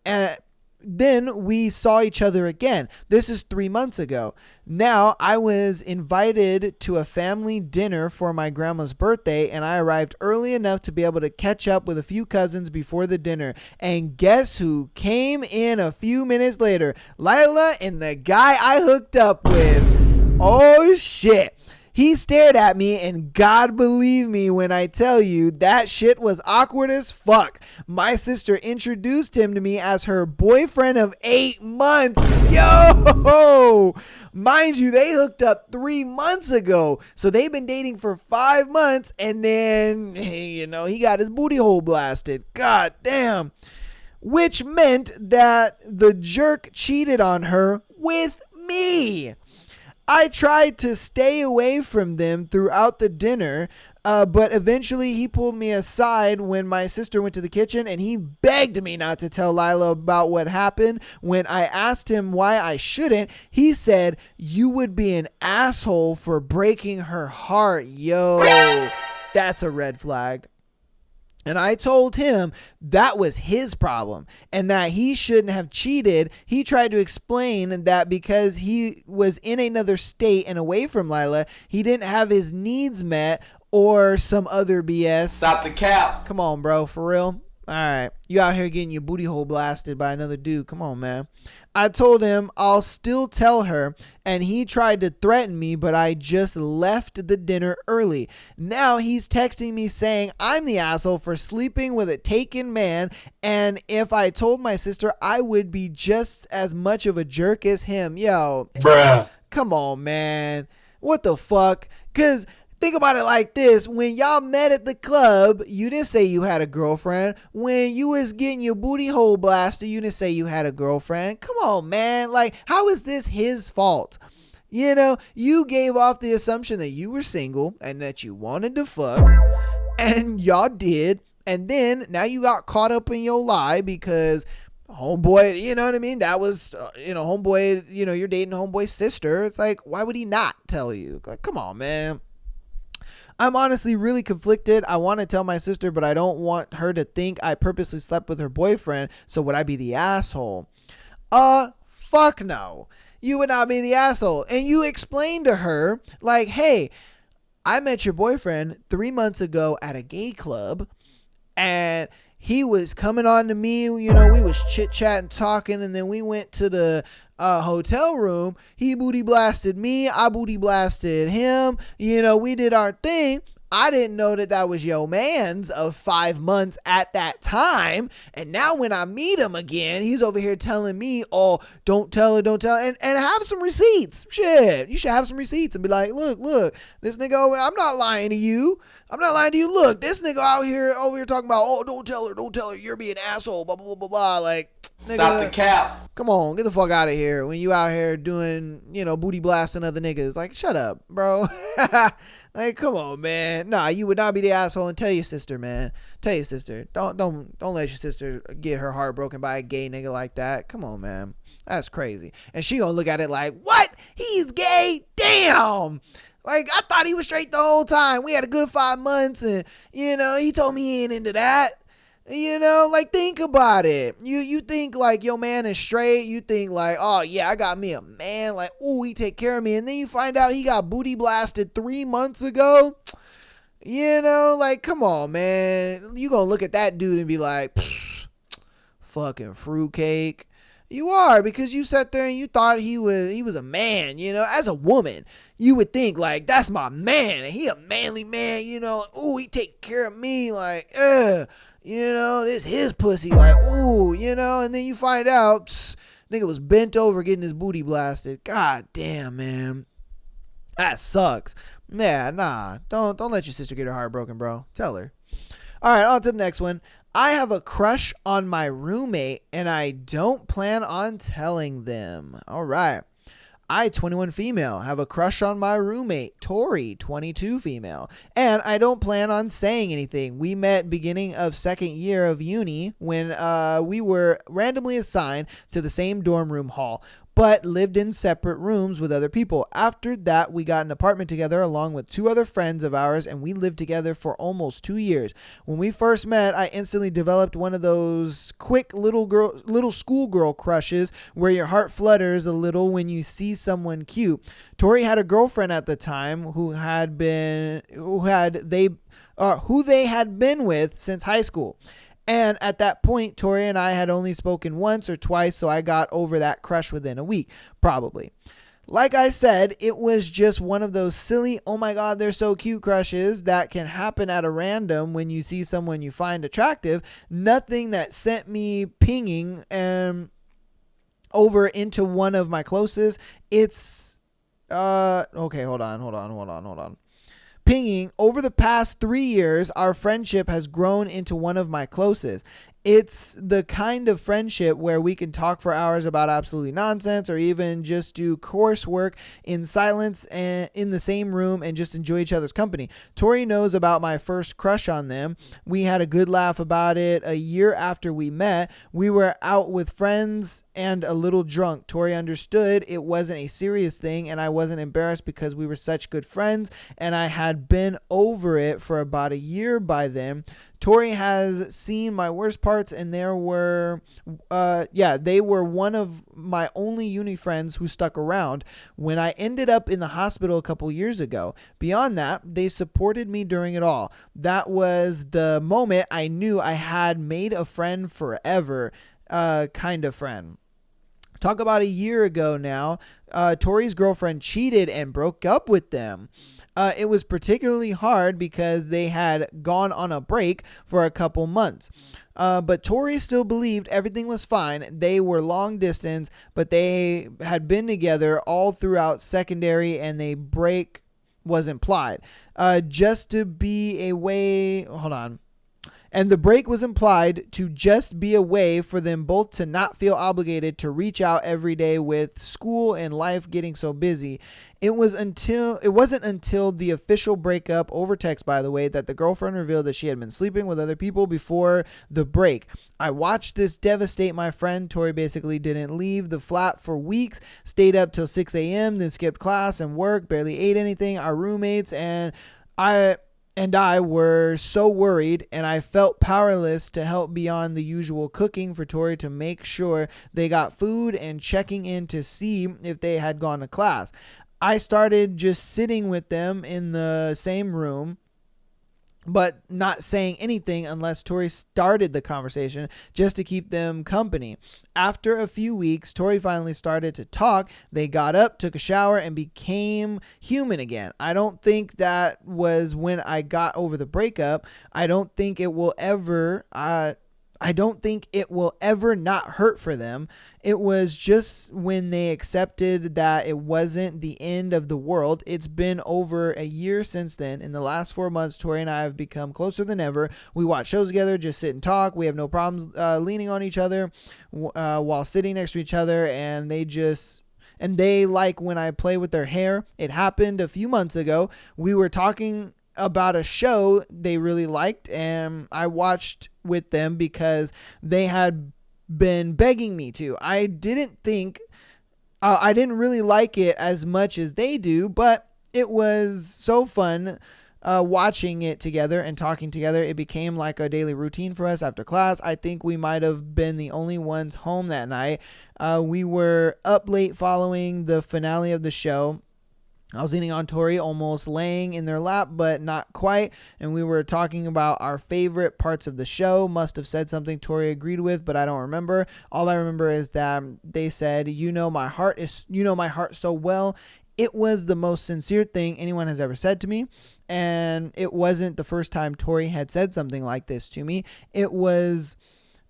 A: And then we saw each other again. This is 3 months ago. Now I was invited to a family dinner for my grandma's birthday and I arrived early enough to be able to catch up with a few cousins before the dinner. And guess who came in a few minutes later? Lila and the guy I hooked up with. Oh shit. He stared at me, and God believe me when I tell you that shit was awkward as fuck. My sister introduced him to me as her boyfriend of 8 months. Yo! Mind you, they hooked up 3 months ago. So they've been dating for 5 months, and then, you know, he got his booty hole blasted. God damn. Which meant that the jerk cheated on her with me. I tried to stay away from them throughout the dinner, but eventually he pulled me aside when my sister went to the kitchen and he begged me not to tell Lila about what happened. When I asked him why I shouldn't, he said, "You would be an asshole for breaking her heart." Yo, that's a red flag. And I told him that was his problem and that he shouldn't have cheated. He tried to explain that because he was in another state and away from Lila, he didn't have his needs met or some other BS.
I: Stop the cap.
A: Come on, bro. For real? All right. You out here getting your booty hole blasted by another dude. Come on, man. I told him I'll still tell her, and he tried to threaten me, but I just left the dinner early. Now he's texting me saying I'm the asshole for sleeping with a taken man, and if I told my sister, I would be just as much of a jerk as him. Yo,
I: Bruh.
A: Come on, man. What the fuck? Because think about it like this. When y'all met at the club, you didn't say you had a girlfriend. When you was getting your booty hole blasted, you didn't say you had a girlfriend. Come on, man. Like, how is this his fault? You know, you gave off the assumption that you were single and that you wanted to fuck, and y'all did. And then now you got caught up in your lie because homeboy, you know what I mean? That was, homeboy, you're dating homeboy's sister. It's like, why would he not tell you? Like, come on, man. I'm honestly really conflicted. I want to tell my sister, but I don't want her to think I purposely slept with her boyfriend. So would I be the asshole? Fuck no. You would not be the asshole. And you explained to her, like, hey, I met your boyfriend 3 months ago at a gay club, and he was coming on to me, we was chit-chatting, talking, and then we went to the hotel room. He booty blasted me, I booty blasted him, we did our thing. I didn't know that was your man's of 5 months at that time. And now when I meet him again, he's over here telling me, oh, don't tell her, and have some receipts. Shit, you should have some receipts and be like, look, this nigga, I'm not lying to you. Look, this nigga over here talking about, oh, don't tell her, you're being an asshole, blah, blah, blah, blah, blah. Like, nigga,
I: stop the cap.
A: Come on, get the fuck out of here when you out here doing, booty blasting other niggas. Like, shut up, bro. Like, come on, man. Nah, you would not be the asshole, and tell your sister, man. Tell your sister. Don't let your sister get her heart broken by a gay nigga like that. Come on, man. That's crazy. And she gonna look at it like, what? He's gay? Damn. Like, I thought he was straight the whole time. We had a good 5 months, and, he told me he ain't into that. Like, think about it. You think like your man is straight. You think like, oh yeah, I got me a man. Like, ooh, he take care of me. And then you find out he got booty blasted 3 months ago. Like, come on, man. You gonna look at that dude and be like, fucking fruitcake. You are, because you sat there and you thought he was a man, as a woman. You would think like, that's my man and he a manly man, ooh, he take care of me like, this his pussy like, ooh, and then you find out, nigga was bent over getting his booty blasted. God damn, man. That sucks. Yeah, nah. Don't let your sister get her heart broken, bro. Tell her. All right, on to the next one. I have a crush on my roommate and I don't plan on telling them. All right. I, 21 female, have a crush on my roommate, Tori, 22 female, and I don't plan on saying anything. We met beginning of second year of uni when we were randomly assigned to the same dorm room hall, but lived in separate rooms with other people. After that, we got an apartment together along with 2 other friends of ours, and we lived together for almost 2 years. When we first met, I instantly developed one of those quick little schoolgirl crushes where your heart flutters a little when you see someone cute. Tori had a girlfriend at the time who they had been with since high school. And at that point, Tori and I had only spoken once or twice, so I got over that crush within a week, probably. Like I said, it was just one of those silly, oh my God, they're so cute crushes that can happen at a random when you see someone you find attractive. Nothing that sent me pinging over into one of my closest. It's, okay, hold on. Pinging, over the past 3 years, our friendship has grown into one of my closest. It's the kind of friendship where we can talk for hours about absolutely nonsense or even just do coursework in silence and in the same room and just enjoy each other's company. Tori knows about my first crush on them. We had a good laugh about it a year after we met. We were out with friends and a little drunk. Tori understood it wasn't a serious thing and I wasn't embarrassed because we were such good friends and I had been over it for about a year by then. Tori has seen my worst parts and they were one of my only uni friends who stuck around when I ended up in the hospital a couple years ago. Beyond that, they supported me during it all. That was the moment I knew I had made a friend forever, kind of friend. Talk about a year ago now, Tori's girlfriend cheated and broke up with them. It was particularly hard because they had gone on a break for a couple months. But Tori still believed everything was fine. They were long distance, but they had been together all throughout secondary and the break was implied. Just to be away. Hold on. And the break was implied to just be a way for them both to not feel obligated to reach out every day with school and life getting so busy. It wasn't until the official breakup over text, by the way, that the girlfriend revealed that she had been sleeping with other people before the break. I watched this devastate my friend. Tori basically didn't leave the flat for weeks, stayed up till 6 a.m., then skipped class and work, barely ate anything. Our roommates and I were so worried, and I felt powerless to help beyond the usual cooking for Tori to make sure they got food and checking in to see if they had gone to class. I started just sitting with them in the same room, but not saying anything unless Tori started the conversation just to keep them company. After a few weeks, Tori finally started to talk. They got up, took a shower, and became human again. I don't think that was when I got over the breakup. I don't think it will ever not hurt for them. It was just when they accepted that it wasn't the end of the world. It's been over a year since then. In the last 4 months, Tori and I have become closer than ever. We watch shows together, just sit and talk. We have no problems leaning on each other while sitting next to each other, and they like when I play with their hair. It happened a few months ago. We were talking about a show they really liked, and I watched with them because they had been begging me to. I didn't really like it as much as they do, but it was so fun watching it together and talking together. It became like a daily routine for us after class. I think we might have been the only ones home that night. We were up late following the finale of the show. I was leaning on Tori, almost laying in their lap, but not quite. And we were talking about our favorite parts of the show. Must have said something Tori agreed with, but I don't remember. All I remember is that they said, you know my heart so well. It was the most sincere thing anyone has ever said to me. And it wasn't the first time Tori had said something like this to me. It was...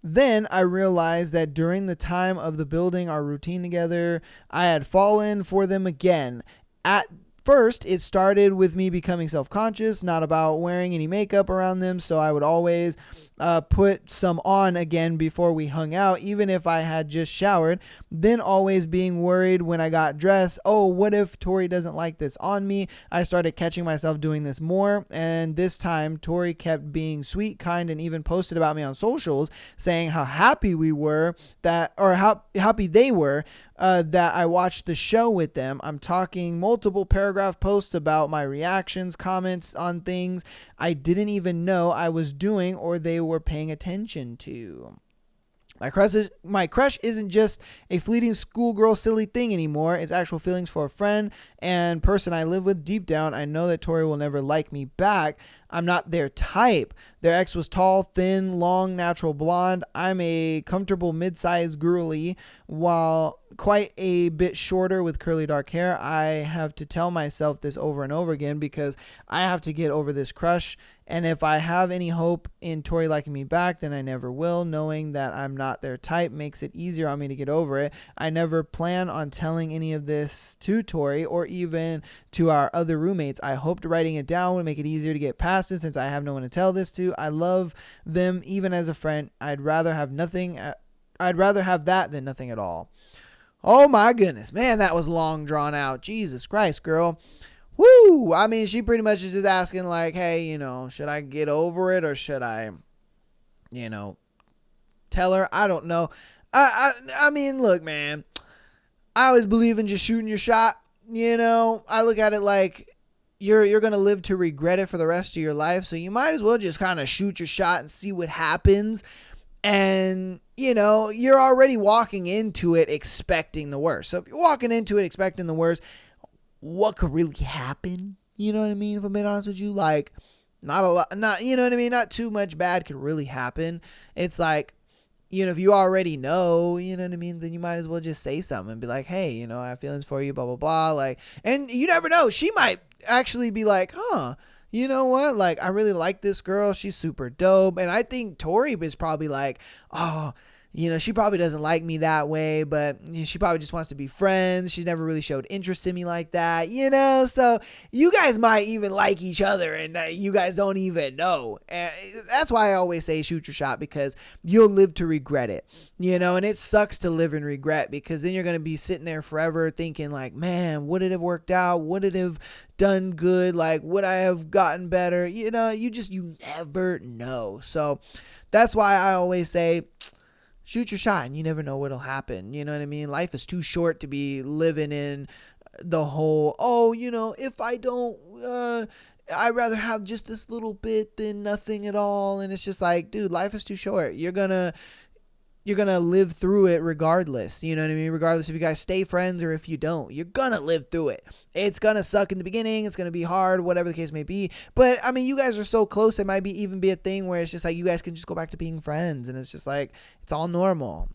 A: Then I realized that during the time of the building our routine together, I had fallen for them again. At first, it started with me becoming self-conscious, not about wearing any makeup around them, so I would always put some on again before we hung out, even if I had just showered. Then always being worried when I got dressed, oh, what if Tori doesn't like this on me? I started catching myself doing this more, and this time Tori kept being sweet, kind, and even posted about me on socials, saying how happy we were how happy they were that I watched the show with them. I'm talking multiple paragraph posts about my reactions, comments on things I didn't even know I was doing or they were paying attention to. My crush isn't just a fleeting schoolgirl silly thing anymore. It's actual feelings for a friend and person I live with. Deep down, I know that Tori will never like me back. I'm not their type. Their ex was tall, thin, long, natural blonde. I'm a comfortable mid-sized girly, while quite a bit shorter with curly dark hair. I have to tell myself this over and over again because I have to get over this crush. And if I have any hope in Tori liking me back, then I never will. Knowing that I'm not their type makes it easier on me to get over it. I never plan on telling any of this to Tori or even to our other roommates. I hoped writing it down would make it easier to get past it since I have no one to tell this to. I love them even as a friend. I'd rather have that than nothing at all. Oh my goodness, man, that was long drawn out. Jesus Christ, girl. Woo! I mean, she pretty much is just asking like, hey, should I get over it or should I, tell her? I don't know. I mean, look, man, I always believe in just shooting your shot. I look at it like you're going to live to regret it for the rest of your life. So you might as well just kind of shoot your shot and see what happens. And, you're already walking into it expecting the worst. So if you're walking into it expecting the worst, what could really happen? You know what I mean? If I'm being honest with you, like not a lot, not too much bad could really happen. It's like, if you already know, then you might as well just say something and be like, hey, I have feelings for you, blah, blah, blah. Like, and you never know. She might actually be like, huh, you know what? Like, I really like this girl. She's super dope. And I think Tori is probably like, oh, she probably doesn't like me that way, but she probably just wants to be friends. She's never really showed interest in me like that, so you guys might even like each other and you guys don't even know. And that's why I always say shoot your shot because you'll live to regret it, and it sucks to live in regret because then you're going to be sitting there forever thinking like, man, would it have worked out? Would it have done good? Like, would I have gotten better? You never know. So that's why I always say, shoot your shot and you never know what'll happen. You know what I mean? Life is too short to be living in the whole, if I don't, I'd rather have just this little bit than nothing at all. And it's just like, dude, life is too short. You're going to live through it regardless. You know what I mean? Regardless if you guys stay friends or if you don't, you're going to live through it. It's going to suck in the beginning. It's going to be hard, whatever the case may be. But I mean, you guys are so close. It might even be a thing where it's just like, you guys can just go back to being friends. And it's just like, it's all normal.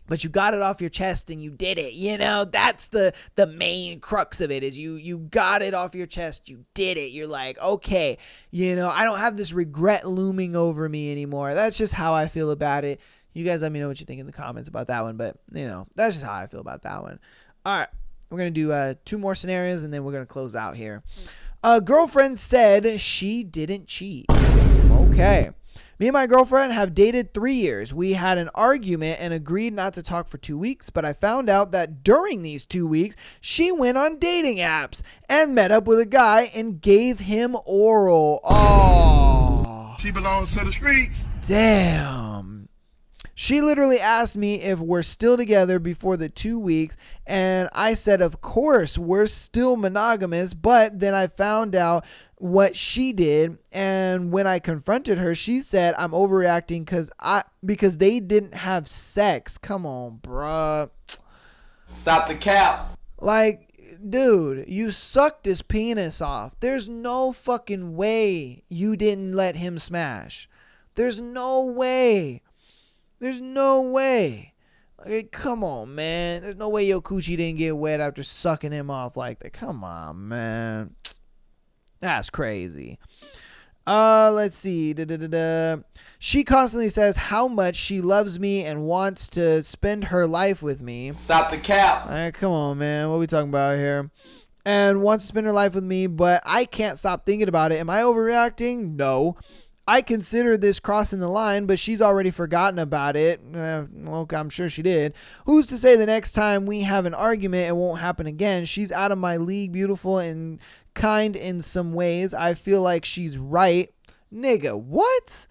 A: But you got it off your chest and you did it. That's the main crux of it is you got it off your chest. You did it. You're like, okay, I don't have this regret looming over me anymore. That's just how I feel about it. You guys let me know what you think in the comments about that one. But, that's just how I feel about that one. All right. We're going to do 2 more scenarios and then we're going to close out here. A girlfriend said she didn't cheat. Okay. Me and my girlfriend have dated 3 years. We had an argument and agreed not to talk for 2 weeks, but I found out that during these 2 weeks, she went on dating apps and met up with a guy and gave him oral. Oh.
H: She belongs to the streets.
A: Damn. She literally asked me if we're still together before the 2 weeks, and I said, of course, we're still monogamous, but then I found out what she did, and when I confronted her, she said I'm overreacting because they didn't have sex. Come on, bruh.
I: Stop the cap.
A: Like, dude, you sucked his penis off. There's no fucking way you didn't let him smash. There's no way. There's no way. Like, come on, man. There's no way your coochie didn't get wet after sucking him off like that. Come on, man. That's crazy. Let's see. She constantly says how much she loves me and wants to spend her life with me.
I: Stop the cap.
A: All right, come on, man. What are we talking about here? And wants to spend her life with me, but I can't stop thinking about it. Am I overreacting? No. I consider this crossing the line, but she's already forgotten about it. Well, I'm sure she did. Who's to say the next time we have an argument, it won't happen again? She's out of my league, beautiful and kind in some ways. I feel like she's right. Nigga, what?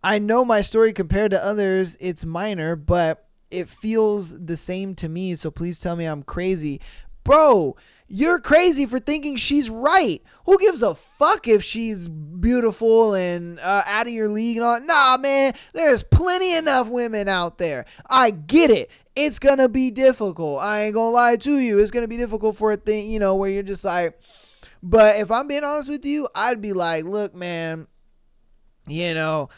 A: I know my story compared to others, it's minor, but it feels the same to me, so please tell me I'm crazy. Bro, you're crazy for thinking she's right. Who gives a fuck if she's beautiful and out of your league and all? Nah, man, there's plenty enough women out there. I get it. It's going to be difficult. I ain't going to lie to you. It's going to be difficult for a thing, you know, where you're just like, but if I'm being honest with you, I'd be like, look, man, you know,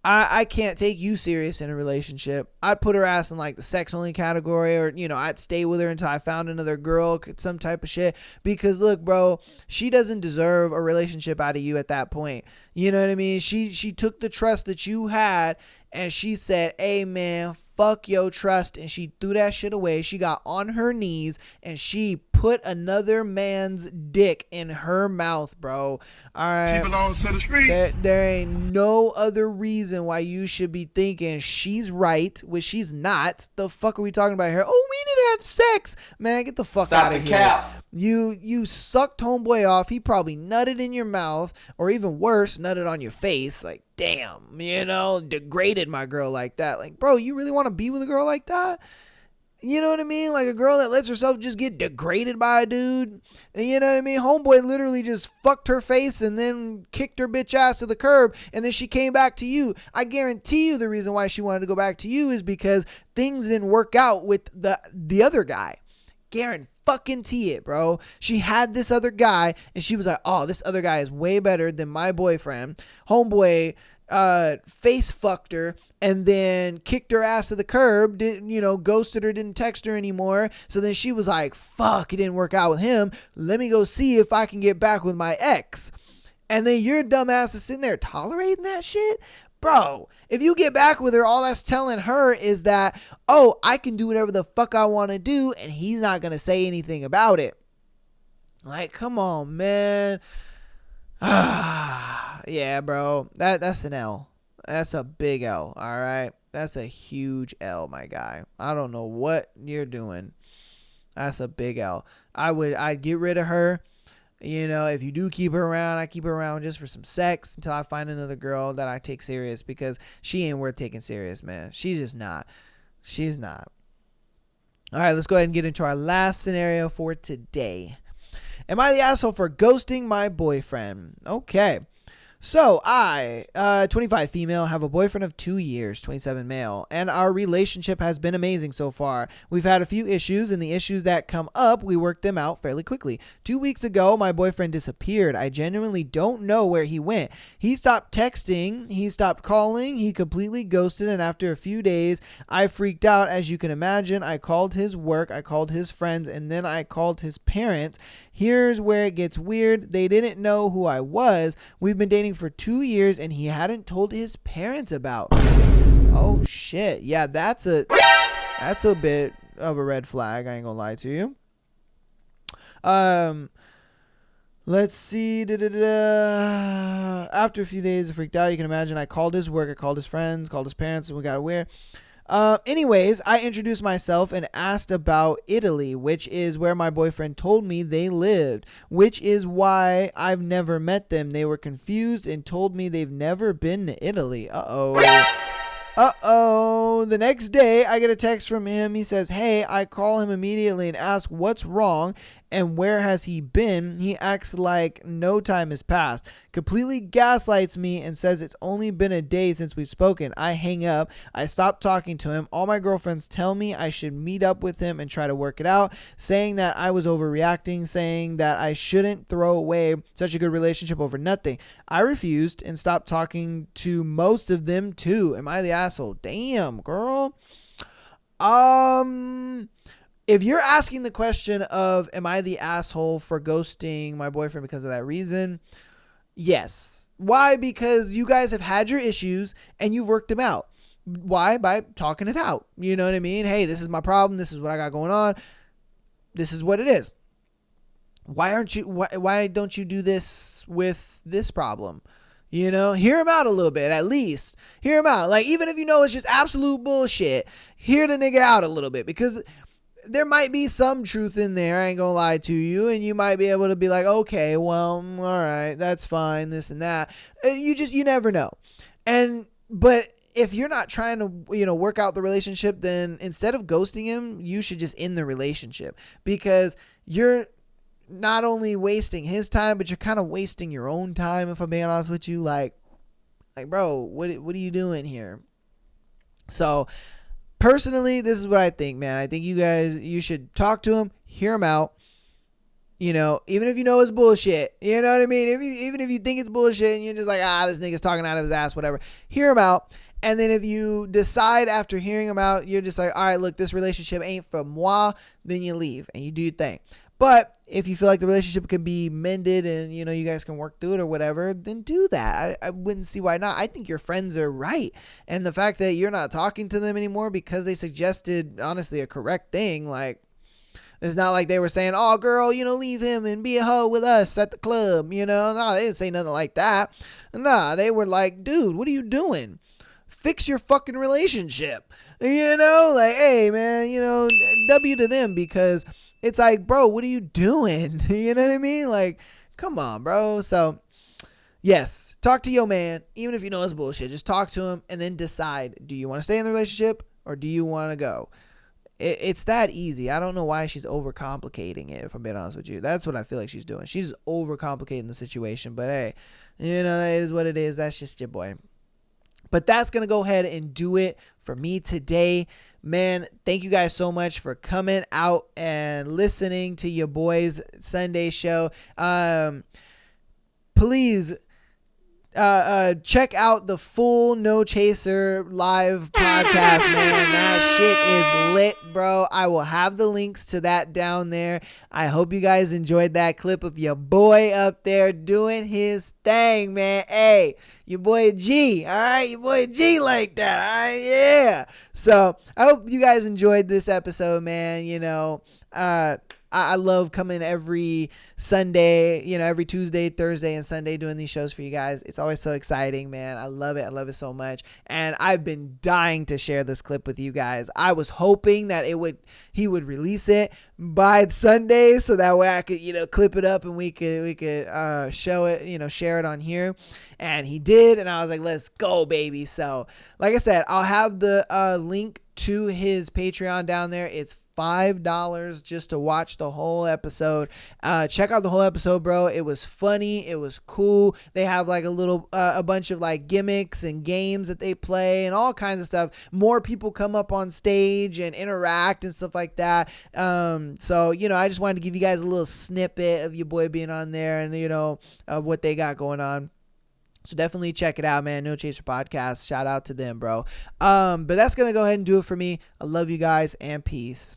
A: I can't take you serious in a relationship. I'd put her ass in like the sex only category, or, you know, I'd stay with her until I found another girl, some type of shit. Because look, bro, she doesn't deserve a relationship out of you at that point. You know what I mean? She took the trust that you had and she said, hey man, fuck your trust, and she threw that shit away. She got on her knees and she put another man's dick in her mouth, bro. All right. She belongs to the streets. There ain't no other reason why you should be thinking she's right, which she's not. The fuck are we talking about here? Oh, we need to have sex. Man, get the fuck out of here. Cap. You sucked homeboy off. He probably nutted in your mouth, or even worse, nutted on your face. Like, damn, you know, degraded my girl like that. Like, bro, you really want to be with a girl like that? You know what I mean? Like a girl that lets herself just get degraded by a dude. And you know what I mean? Homeboy literally just fucked her face and then kicked her bitch ass to the curb. And then she came back to you. I guarantee you the reason why she wanted to go back to you is because things didn't work out with the other guy. Guarantee it, bro. She had this other guy and she was like, oh, this other guy is way better than my boyfriend. Homeboy face fucked her and then kicked her ass to the curb, didn't, you know, ghosted her, didn't text her anymore. So then she was like, fuck, it didn't work out with him. Let me go see if I can get back with my ex. And then your dumb ass is sitting there tolerating that shit. Bro, if you get back with her, all that's telling her is that, oh, I can do whatever the fuck I want to do and he's not going to say anything about it. Like, come on, man. Yeah, bro. That's an L. That's a big L. All right. That's a huge L, my guy. I don't know what you're doing. That's a big L. I'd get rid of her. You know, if you do keep her around, I keep her around just for some sex until I find another girl that I take serious, because she ain't worth taking serious, man. She's just not. She's not. All right, let's go ahead and get into our last scenario for today. Am I the asshole for ghosting my boyfriend? Okay. So I, 25 female, have a boyfriend of 2 years, 27 male, and our relationship has been amazing so far. We've had a few issues, and the issues that come up, we work them out fairly quickly. 2 weeks ago, my boyfriend disappeared. I genuinely don't know where he went. He stopped texting, he stopped calling, he completely ghosted, and after a few days, I freaked out. As you can imagine, I called his work, I called his friends, and then I called his parents. Here's where it gets weird. They didn't know who I was. We've been dating for 2 years and he hadn't told his parents about. Oh shit. Yeah, that's a bit of a red flag. I ain't gonna lie to you. Let's see. After a few days, I freaked out. You can imagine I called his work, I called his friends, called his parents, and we got weird. Anyways, I introduced myself and asked about Italy, which is where my boyfriend told me they lived, which is why I've never met them. They were confused and told me they've never been to Italy. Uh-oh. The next day, I get a text from him. He says, hey, I call him immediately and ask what's wrong and where has he been. He acts like no time has passed. completely gaslights me and says it's only been a day since we've spoken. I hang up. I stop talking to him. All my girlfriends tell me I should meet up with him and try to work it out, saying that I was overreacting, saying that I shouldn't throw away such a good relationship over nothing. I refused and stopped talking to most of them too. Am I the asshole? Damn, girl. If you're asking the question of, am I the asshole for ghosting my boyfriend because of that reason? Yes. Why? Because you guys have had your issues and you've worked them out. Why? By talking it out. You know what I mean? Hey, this is my problem. This is what I got going on. This is what it is. Why don't you do this with this problem? You know, hear him out a little bit, at least. Hear him out. Like, even if you know it's just absolute bullshit, hear the nigga out a little bit, because there might be some truth in there. I ain't gonna lie to you. And you might be able to be like, okay, well, all right, that's fine, this and that. You never know. But if you're not trying to, work out the relationship, then instead of ghosting him, you should just end the relationship, because you're not only wasting his time, but you're kind of wasting your own time, if I'm being honest with you. Like, bro, what are you doing here? So, personally, this is what I think, man. I think you should talk to him, hear him out. Even if you know it's bullshit, you know what I mean? Even if you think it's bullshit and you're just like, this nigga's talking out of his ass, whatever, hear him out. And then if you decide after hearing him out, you're just like, all right, look, this relationship ain't for moi, then you leave and you do your thing. But if you feel like the relationship can be mended and, you guys can work through it or whatever, then do that. I wouldn't see why not. I think your friends are right. And the fact that you're not talking to them anymore because they suggested, honestly, a correct thing, like, it's not like they were saying, oh, girl, leave him and be a hoe with us at the club. No, they didn't say nothing like that. Nah, they were like, dude, what are you doing? Fix your fucking relationship. Like, hey, man, W to them, because it's like, bro, what are you doing? You know what I mean? Like, come on, bro. So, yes, talk to your man, even if you know it's bullshit. Just talk to him and then decide, do you want to stay in the relationship or do you want to go? It's that easy. I don't know why she's overcomplicating it, if I'm being honest with you. That's what I feel like she's doing. She's overcomplicating the situation. But, hey, that is what it is. That's just your boy. But that's going to go ahead and do it for me today. Man, thank you guys so much for coming out and listening to your boy's Sunday show. Please check out the full NoChaser live podcast, man. That shit is lit, bro. I will have the links to that down there. I hope you guys enjoyed that clip of your boy up there doing his thing, man. Hey, your boy G, all right? Your boy G like that, all right? Yeah. So I hope you guys enjoyed this episode, man. I love coming every Sunday, every Tuesday, Thursday, and Sunday doing these shows for you guys. It's always so exciting, man. I love it. I love it so much. And I've been dying to share this clip with you guys. I was hoping that he would release it by Sunday, so that way I could, clip it up and we could show it, share it on here. And he did, and I was like, let's go, baby. So, like I said, I'll have the link to his Patreon down there. It's $5 just to watch the whole episode. Check out the whole episode, bro. It was funny. It was cool. They have like a bunch of like gimmicks and games that they play and all kinds of stuff. More people come up on stage and interact and stuff like that. So, I just wanted to give you guys a little snippet of your boy being on there and, of what they got going on. So definitely check it out, man. NoChaser Podcast. Shout out to them, bro. But that's going to go ahead and do it for me. I love you guys and peace.